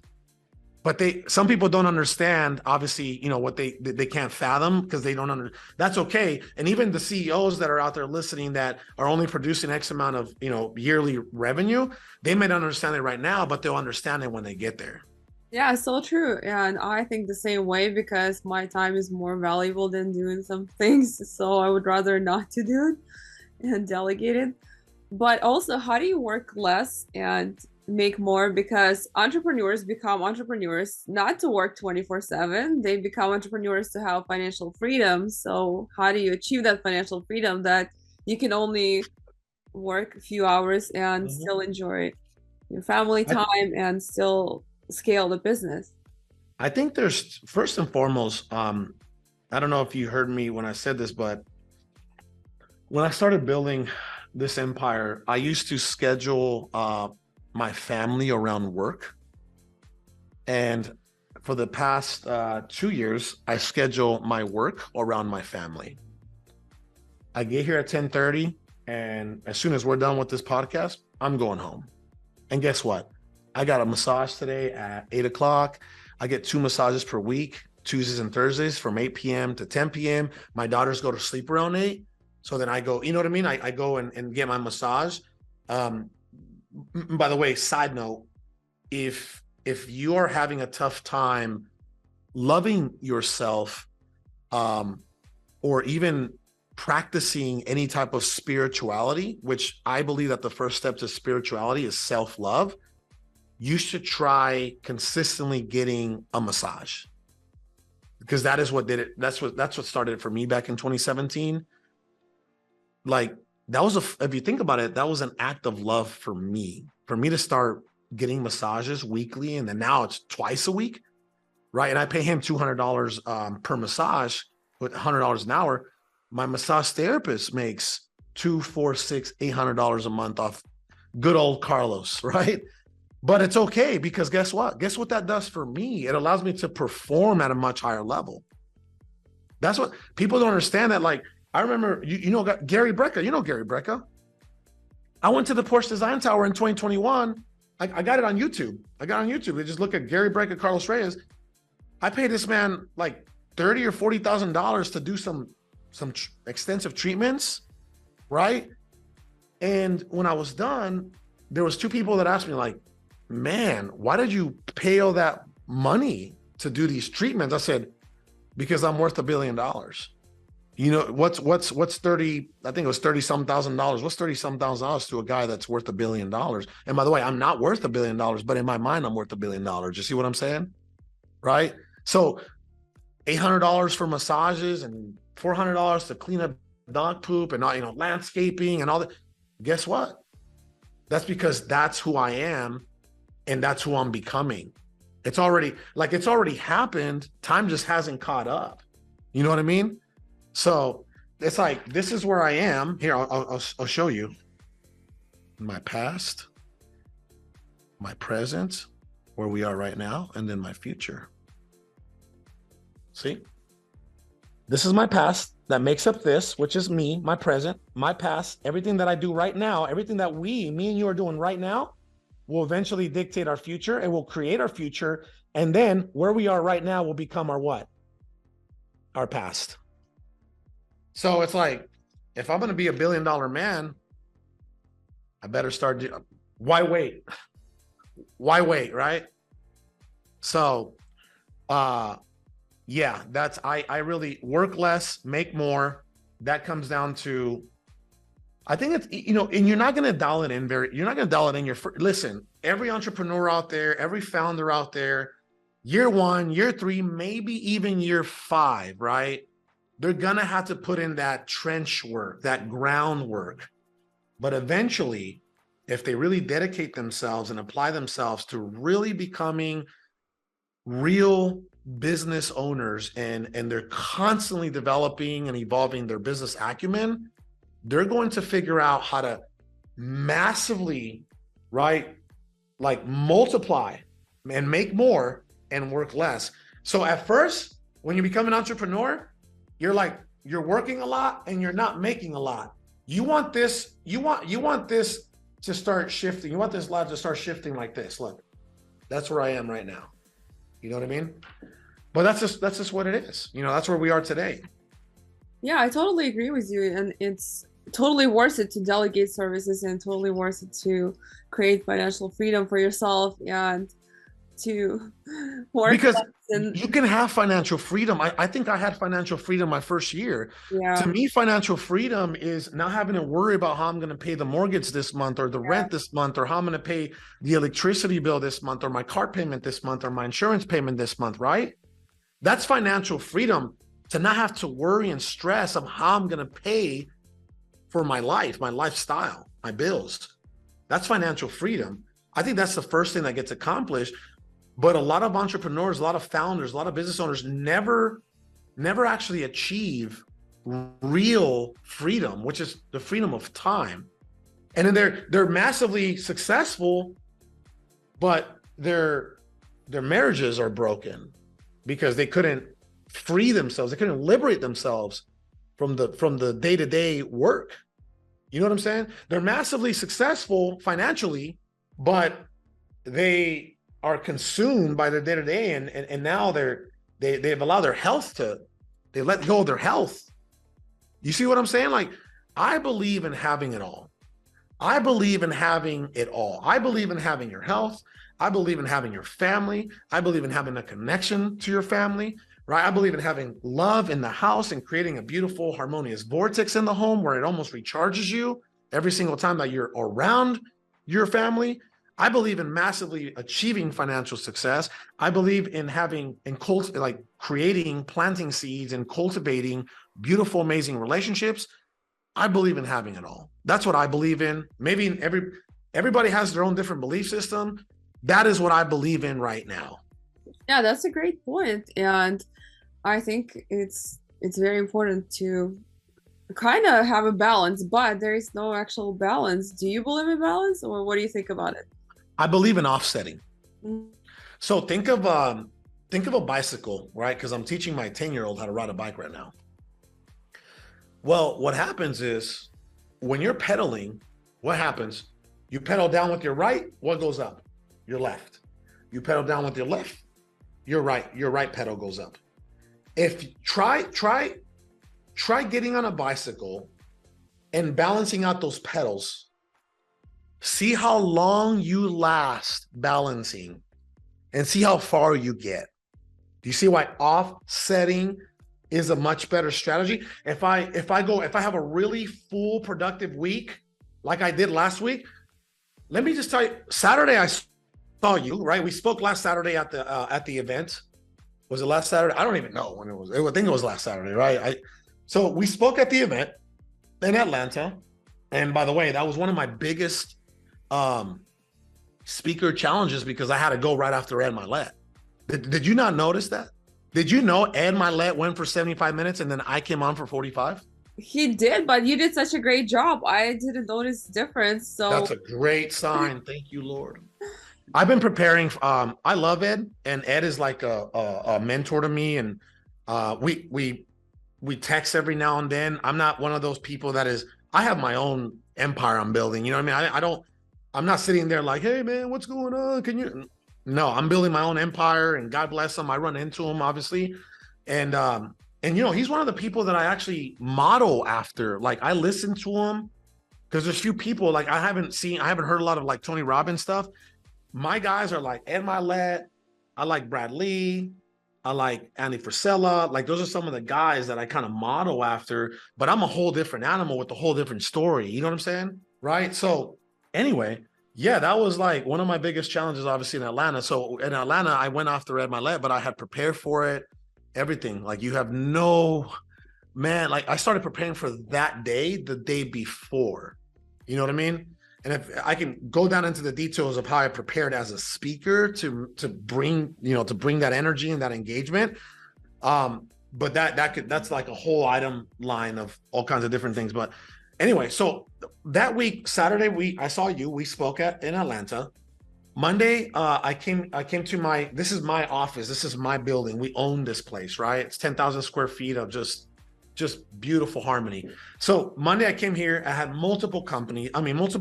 But some people don't understand, obviously, what they can't fathom because they don't that's okay. And even the CEOs that are out there listening that are only producing X amount of, yearly revenue, they may not understand it right now, but they'll understand it when they get there. Yeah, so true. And I think the same way because my time is more valuable than doing some things. So I would rather not to do it and delegate it. But also, how do you work less and make more? Because entrepreneurs become entrepreneurs not to work 24/7. They become entrepreneurs to have financial freedom. So how do you achieve that financial freedom that you can only work a few hours and still enjoy your family time and still scale the business? I think there's, first and foremost, I don't know if you heard me when I said this, but when I started building this empire, I used to schedule my family around work. And for the past 2 years, I schedule my work around my family. I get here at 10:30, and as soon as we're done with this podcast, I'm going home. And guess what? I got a massage today at 8 o'clock. I get 2 massages per week, Tuesdays and Thursdays from 8 p.m. to 10 p.m. My daughters go to sleep around 8. So then I go, you know what I mean? I go and get my massage. By the way, side note, if you are having a tough time loving yourself, or even practicing any type of spirituality, which I believe that the first step to spirituality is self-love, you should try consistently getting a massage, because that is what did it. That's what started it for me back in 2017. Like, that was if you think about it, that was an act of love for me to start getting massages weekly. And then now it's twice a week. Right. And I pay him $200 per massage with $100 an hour. My massage therapist makes $200, $400, $600, $800 a month off good old Carlos. Right. But it's okay, because guess what? Guess what that does for me? It allows me to perform at a much higher level. That's what people don't understand. That, like, I remember, Gary Brecka, Gary Brecka. I went to the Porsche Design Tower in 2021. I got it on YouTube. You just look at Gary Brecka, Carlos Reyes. I paid this man like $30,000 or $40,000 to do some extensive treatments, right? And when I was done, there was two people that asked me like, man, why did you pay all that money to do these treatments? I said, because I'm worth $1 billion. You know, what's 30, I think it was 30 some thousand dollars. What's 30 some thousand dollars to a guy that's worth $1 billion? And by the way, I'm not worth $1 billion, but in my mind, I'm worth $1 billion. You see what I'm saying? Right? So $800 for massages and $400 to clean up dog poop and all, you know, landscaping and all that. Guess what? That's because that's who I am and that's who I'm becoming. It's already happened. Time just hasn't caught up. You know what I mean? So it's like, this is where I am. Here, I'll show you my past, my present, where we are right now, and then my future. See? This is my past that makes up this, which is me, my present, my past, everything that I do right now, everything that me and you are doing right now will eventually dictate our future. It will create our future. And then where we are right now will become our what? Our past. So it's like, if I'm going to be $1 billion man, I better start. Why wait? Why wait? Right? So, yeah, that's, I really work less, make more. That comes down to, I think it's, you know, and you're not going to dial it in you're not going to dial it in listen, every entrepreneur out there, every founder out there, year 1, year 3, maybe even year 5, right? They're going to have to put in that trench work, that groundwork. But eventually, if they really dedicate themselves and apply themselves to really becoming real business owners, and they're constantly developing and evolving their business acumen, they're going to figure out how to massively, right, like multiply and make more and work less. So at first, when you become an entrepreneur, you're working a lot and you're not making a lot. You want this to start shifting. You want this life to start shifting like this. Look, that's where I am right now. You know what I mean? But that's just what it is. You know, that's where we are today. Yeah, I totally agree with you. And it's totally worth it to delegate services and totally worth it to create financial freedom for yourself and to work. Because you can have financial freedom. I think I had financial freedom my first year. Yeah. To me, financial freedom is not having to worry about how I'm going to pay the mortgage this month or the rent this month, or how I'm going to pay the electricity bill this month, or my car payment this month, or my insurance payment this month, right? That's financial freedom, to not have to worry and stress of how I'm going to pay for my life, my lifestyle, my bills. That's financial freedom. I think that's the first thing that gets accomplished. But a lot of entrepreneurs, a lot of founders, a lot of business owners never actually achieve real freedom, which is the freedom of time. And then they're massively successful, but their marriages are broken because they couldn't free themselves. They couldn't liberate themselves from the day-to-day work. You know what I'm saying? They're massively successful financially, but they are consumed by their day-to-day, and now they've allowed their health they let go of their health. You see what I'm saying? Like, I believe in having it all. I believe in having it all. I believe in having your health. I believe in having your family. I believe in having a connection to your family, right? I believe in having love in the house and creating a beautiful, harmonious vortex in the home where it almost recharges you every single time that you're around your family. I believe in massively achieving financial success. I believe in creating, planting seeds and cultivating beautiful, amazing relationships. I believe in having it all. That's what I believe in. Maybe everybody has their own different belief system. That is what I believe in right now. Yeah, that's a great point. And I think it's very important to kind of have a balance, but there is no actual balance. Do you believe in balance, or what do you think about it? I believe in offsetting. Mm. So think of a bicycle, right? Because I'm teaching my 10-year-old how to ride a bike right now. Well, what happens is when you're pedaling, what happens? You pedal down with your right, what goes up? Your left. You pedal down with your left, Your right pedal goes up. If try getting on a bicycle and balancing out those pedals. See how long you last balancing and see how far you get. Do you see why offsetting is a much better strategy? If I have a really full productive week, like I did last week, let me just tell you, Saturday I saw you, right? We spoke last Saturday at the event. Was it last Saturday? I don't even know when it was. I think it was last Saturday, right? So we spoke at the event in Atlanta. And by the way, that was one of my biggest speaker challenges because I had to go right after Ed Milet. Did you not notice that? Did you know Ed Milet went for 75 minutes and then I came on for 45? He did, but you did such a great job. I didn't notice the difference. So that's a great sign. Thank you, Lord. I've been preparing. I love Ed, and Ed is like a mentor to me, and we text every now and then. I'm not one of those people that is. I have my own empire I'm building. You know what I mean? I'm not sitting there like, hey man, what's going on? Can you? No, I'm building my own empire, and God bless him. I run into him obviously, and you know, he's one of the people that I actually model after. Like I listen to him because there's few people like I haven't heard a lot of like Tony Robbins stuff. My guys are like Ed Milet. I like Brad Lee. I like Andy Frisella. Like those are some of the guys that I kind of model after, but I'm a whole different animal with a whole different story. You know what I'm saying? Right. So anyway, yeah, that was like one of my biggest challenges, obviously in Atlanta. So in Atlanta, I went after Ed Milet, but I had prepared for it, everything. Like you have no, man, like I started preparing for that day, the day before, you know what I mean? And if I can go down into the details of how I prepared as a speaker to bring that energy and that engagement. But that's like a whole item line of all kinds of different things. But anyway, so that week, Saturday, I saw you, we spoke in Atlanta. Monday, I came to this is my office. This is my building. We own this place, right? It's 10,000 square feet of just beautiful harmony. So Monday I came here, I had multiple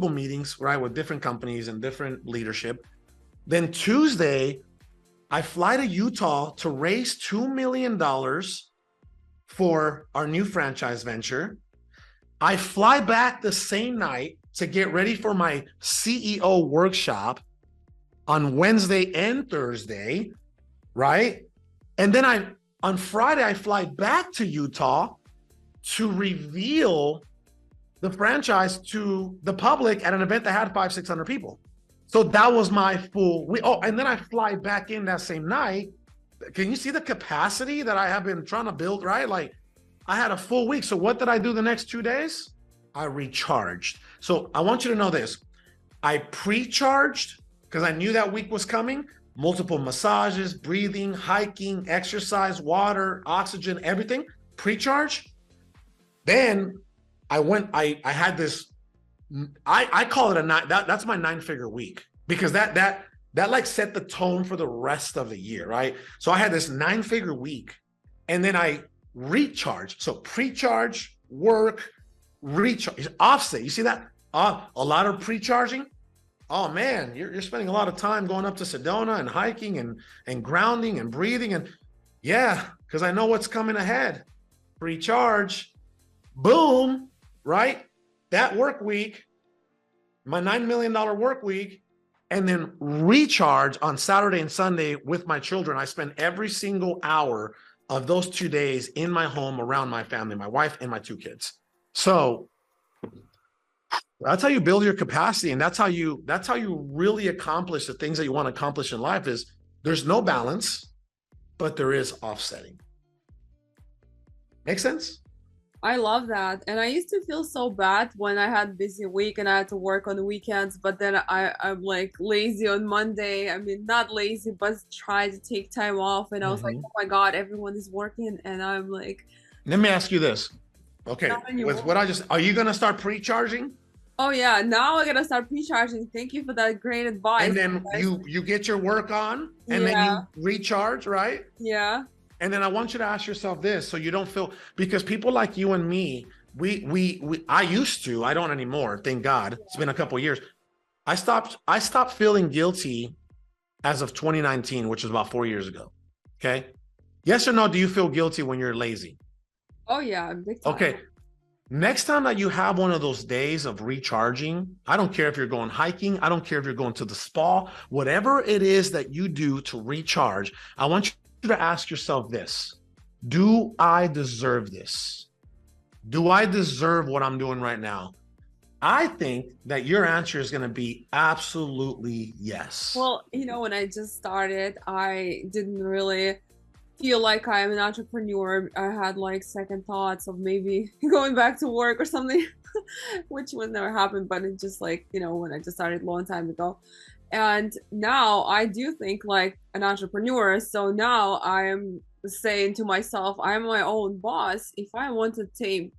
meetings, right, with different companies and different leadership. Then Tuesday, I fly to Utah to raise $2 million for our new franchise venture. I fly back the same night to get ready for my CEO workshop on Wednesday and Thursday, right? And then on Friday, I fly back to Utah to reveal the franchise to the public at an event that had 500-600 people. So that was my full week. Oh, and then I fly back in that same night. Can you see the capacity that I have been trying to build, right? Like I had a full week. So what did I do the next 2 days? I recharged. So I want you to know this. I pre-charged because I knew that week was coming. Multiple massages, breathing, hiking, exercise, water, oxygen, everything. Pre-charge. Then I had this, I call it that's my 9-figure week because that like set the tone for the rest of the year, right? So I had this 9-figure week and then I recharge. So pre-charge, work, recharge, offset. You see that? A lot of pre-charging. Oh man, you're spending a lot of time going up to Sedona and hiking and grounding and breathing. And yeah, because I know what's coming ahead. Pre-charge. Boom, right? That work week, my $9 million work week, and then recharge on Saturday and Sunday with my children. I spend every single hour of those 2 days in my home around my family, my wife and my 2 kids. So that's how you build your capacity. And that's how you really accomplish the things that you want to accomplish in life is there's no balance, but there is offsetting. Make sense? I love that. And I used to feel so bad when I had a busy week and I had to work on the weekends, but then I'm like lazy on Monday. I mean, not lazy, but try to take time off. And I was like, oh my God, everyone is working. And I'm like, let me ask you this. Okay. With what are you going to start pre-charging? Oh yeah. Now I'm going to start pre-charging. Thank you for that great advice. And then you get your work on and then you recharge, right? Yeah. And then I want you to ask yourself this, so you don't feel, because people like you and me, I used to, I don't anymore, thank God. It's been a couple of years. I stopped feeling guilty as of 2019, which is about 4 years ago. Okay. Yes or no, do you feel guilty when you're lazy? Oh yeah, big time. Okay. Next time that you have one of those days of recharging, I don't care if you're going hiking, I don't care if you're going to the spa, whatever it is that you do to recharge, I want you to ask yourself this: do I deserve this? Do I deserve what I'm doing right now? I think that your answer is going to be absolutely yes. Well, when I just started, I didn't really feel like I'm an entrepreneur. I had like second thoughts of maybe going back to work or something, which would never happen. But it's just like, when I just started a long time ago. And now I do think like an entrepreneur. So now I'm saying to myself, I'm my own boss. If I want to take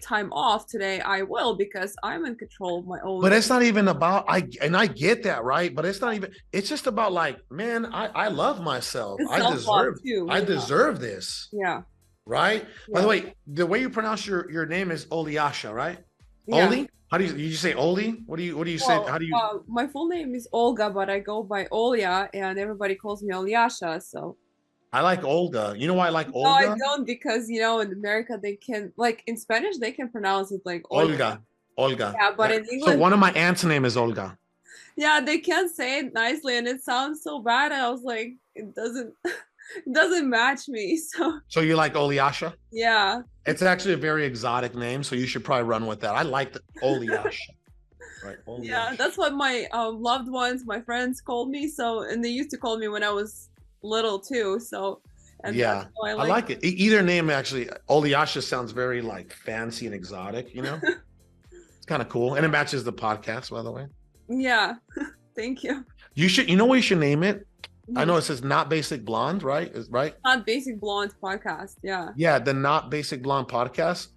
time off today, I will, because I'm in control of my own. But it's not even about, I get that, right? But it's not even, it's just about like, man, I love myself. It's I deserve, too, I deserve this. Yeah. Right? Yeah. By the way, the way you pronounce your name is Oliasha, right? Yeah. Oli? How do you say Oli? What do you say? How do you? My full name is Olga, but I go by Olya, and everybody calls me Olyasha. So I like Olga. You know why I like Olga? no, I don't, because in America they can, like in Spanish they can pronounce it like Olga. Olga. Yeah, but in English, so one of my aunt's name is Olga. Yeah, they can say it nicely, and it sounds so bad. I was like, it doesn't match me. So you like Oliasha? Yeah. It's actually a very exotic name, so you should probably run with that. I like the Oliasha. Right. Oliasha. Yeah, that's what my loved ones, my friends called me. And they used to call me when I was little too. And yeah, I like it. Either name actually, Oliasha sounds very like fancy and exotic, It's kind of cool. And it matches the podcast, by the way. Yeah. Thank you. You know what you should name it? I know it says Not Basic Blonde, right? Right? Not Basic Blonde podcast. Yeah. Yeah, the Not Basic Blonde podcast.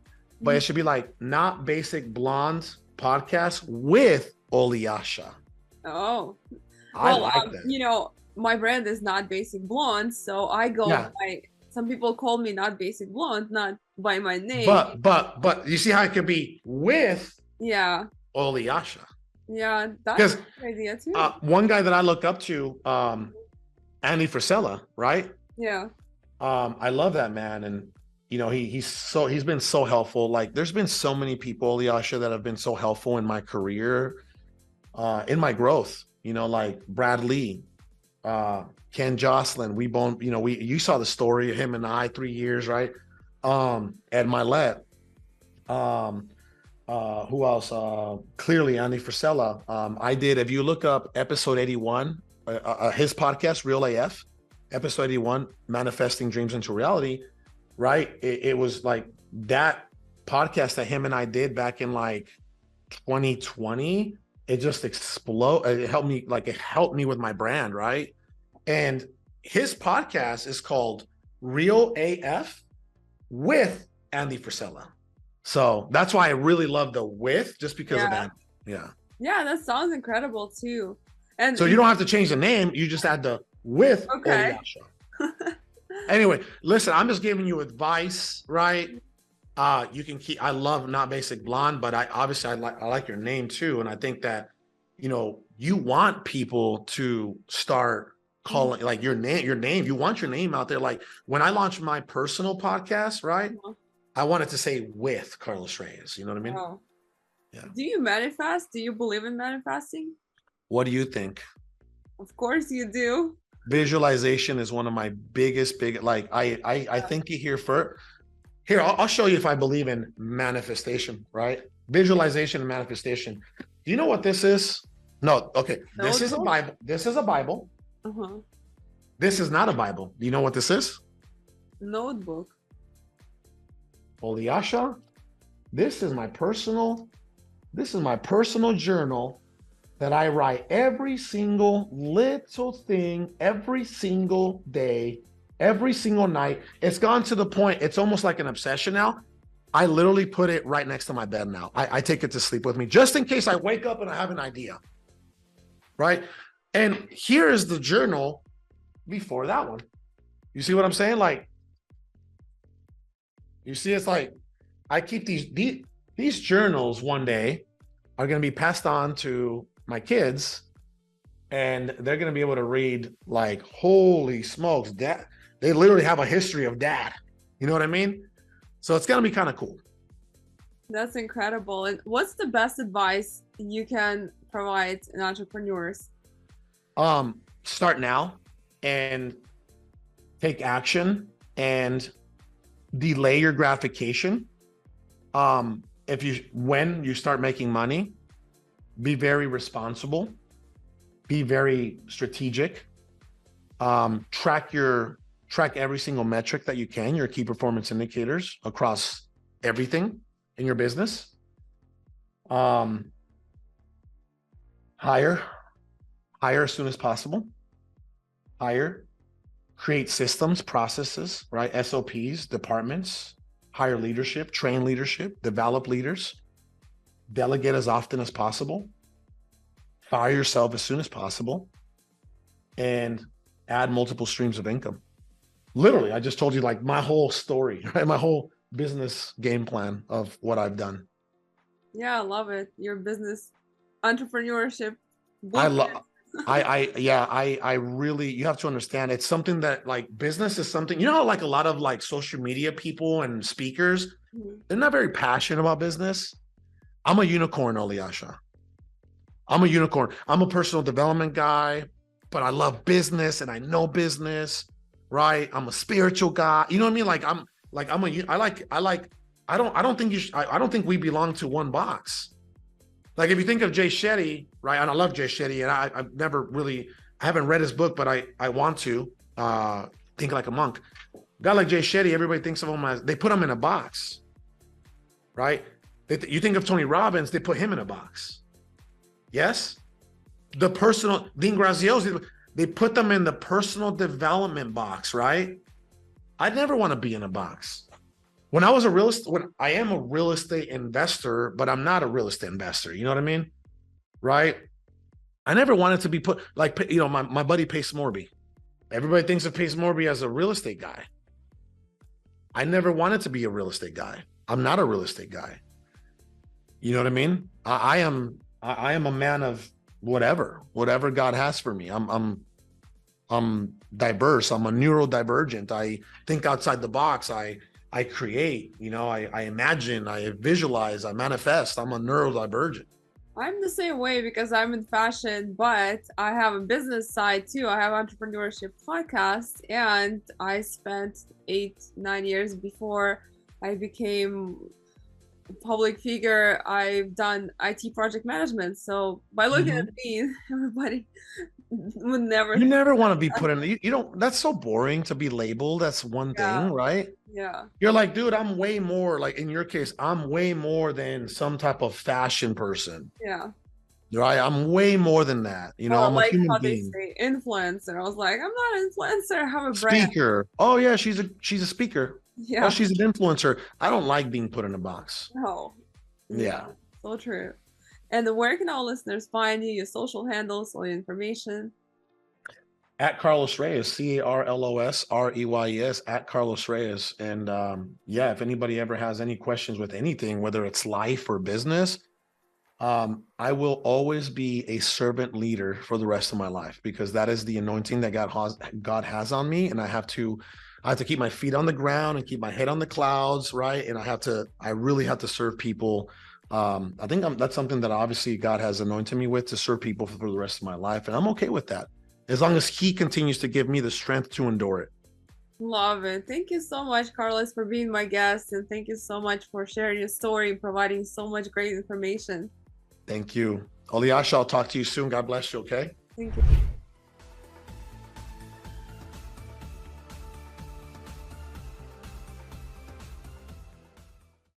But it should be like Not Basic Blonde podcast with Oliasha. Oh. I like that. My brand is Not Basic Blonde, so I go by, some people call me Not Basic Blonde, not by my name. But you see how it could be with Oliasha. Yeah, that's a good idea too. One guy that I look up to, Andy Frisella, right? Yeah. I love that man, and he's been so helpful. Like, there's been so many people, Oliasha, that have been so helpful in my career, in my growth. Like Brad Lee, Ken Jocelyn. You saw the story of him and I, 3 years, right? Ed Milet. Who else? Clearly Andy Frisella. I did, if you look up episode 81, his podcast, Real AF, episode 81, Manifesting Dreams into Reality, right? It was like that podcast that him and I did back in like 2020. It just exploded. It helped me with my brand, right? And his podcast is called Real AF with Andy Frisella. So that's why I really love the with, just because of that. Yeah. Yeah, that sounds incredible too. And so you don't have to change the name. You just add the with. Okay. Anyway, listen, I'm just giving you advice, right? You can keep, I love Not Basic Blonde, but I like your name too. And I think that, you want people to start calling like your name. You want your name out there. Like when I launched my personal podcast, right? I wanted to say with Carlos Reyes. You know what I mean? Oh. Yeah. Do you manifest? Do you believe in manifesting? What do you think? Of course you do. Visualization is one of my biggest, like I think you here, I'll show you if I believe in manifestation, right? Visualization and manifestation. Do you know what this is? No. Okay. This is a Bible. This is a Bible. Uh-huh. This is not a Bible. Do you know what this is? Notebook. Oliasha, this is my personal journal that I write every single little thing, every single day, every single night. It's gone to the point, it's almost like an obsession now. I literally put it right next to my bed now. I take it to sleep with me, just in case I wake up and I have an idea, right? And here is the journal before that one. You see what I'm saying? Like, you see, it's like, I keep these journals one day are going to be passed on to my kids, and they're going to be able to read like, holy smokes, that they literally have a history of dad. You know what I mean? So it's going to be kind of cool. That's incredible. And what's the best advice you can provide in entrepreneurs? Start now and take action and delay your gratification. When you start making money, be very responsible, be very strategic, track every single metric that you can, your key performance indicators across everything in your business. Hire as soon as possible. Create systems, processes, right? SOPs, departments, hire leadership, train leadership, develop leaders, delegate as often as possible, fire yourself as soon as possible, and add multiple streams of income. Literally, I just told you like my whole story, right? My whole business game plan of what I've done. Yeah, I love it. Your business entrepreneurship. I really, you have to understand, it's something that like business is something, you know, like a lot of like social media people and speakers, they're not very passionate about business. I'm a unicorn, Oliasha. I'm a unicorn. I'm a personal development guy, but I love business and I know business, right? I'm a spiritual guy. You know what I mean? I don't think we belong to one box. Like if you think of Jay Shetty, right? And I love Jay Shetty, and I haven't read his book, but I want to think like a monk. A guy like Jay Shetty, everybody thinks of him as, they put him in a box, right? You think of Tony Robbins, they put him in a box. Yes? Dean Graziosi, they put them in the personal development box, right? I'd never want to be in a box. When I am a real estate investor, but I'm not a real estate investor. You know what I mean? Right? I never wanted to be put like, you know, my buddy Pace Morby. Everybody thinks of Pace Morby as a real estate guy. I never wanted to be a real estate guy. I'm not a real estate guy. You know what I mean? I am a man of whatever God has for me. I'm diverse. I'm a neurodivergent. I think outside the box. I create, you know, I imagine, I visualize, I manifest. I'm a neurodivergent. I'm the same way because I'm in fashion, but I have a business side too. I have entrepreneurship podcast, and I spent 8-9 years before I became a public figure. I've done IT project management. So by looking at me, everybody would never. You never want to be put in. You don't. That's so boring to be labeled. That's one thing, right? Yeah. You're like, dude, I'm way more. Like in your case, I'm way more than some type of fashion person. Yeah. Right. I'm way more than that. You know, I'm like a human how being. They say influencer. I was like, I'm not an influencer. I have a brand. Speaker. Oh yeah, she's a speaker. Yeah. Oh, she's an influencer. I don't like being put in a box. No. Yeah. So true. And where can our listeners find you? Your social handles, all your information. At Carlos Reyes, CarlosReyes, at Carlos Reyes. And yeah, if anybody ever has any questions with anything, whether it's life or business, I will always be a servant leader for the rest of my life, because that is the anointing that God has on me. And I have to keep my feet on the ground and keep my head on the clouds, right? And I really have to serve people. I think that's something that obviously God has anointed me with, to serve people for the rest of my life. And I'm okay with that, as long as He continues to give me the strength to endure it. Love it. Thank you so much, Carlos, for being my guest. And thank you so much for sharing your story and providing so much great information. Thank you. Oliasha, I'll talk to you soon. God bless you, okay? Thank you.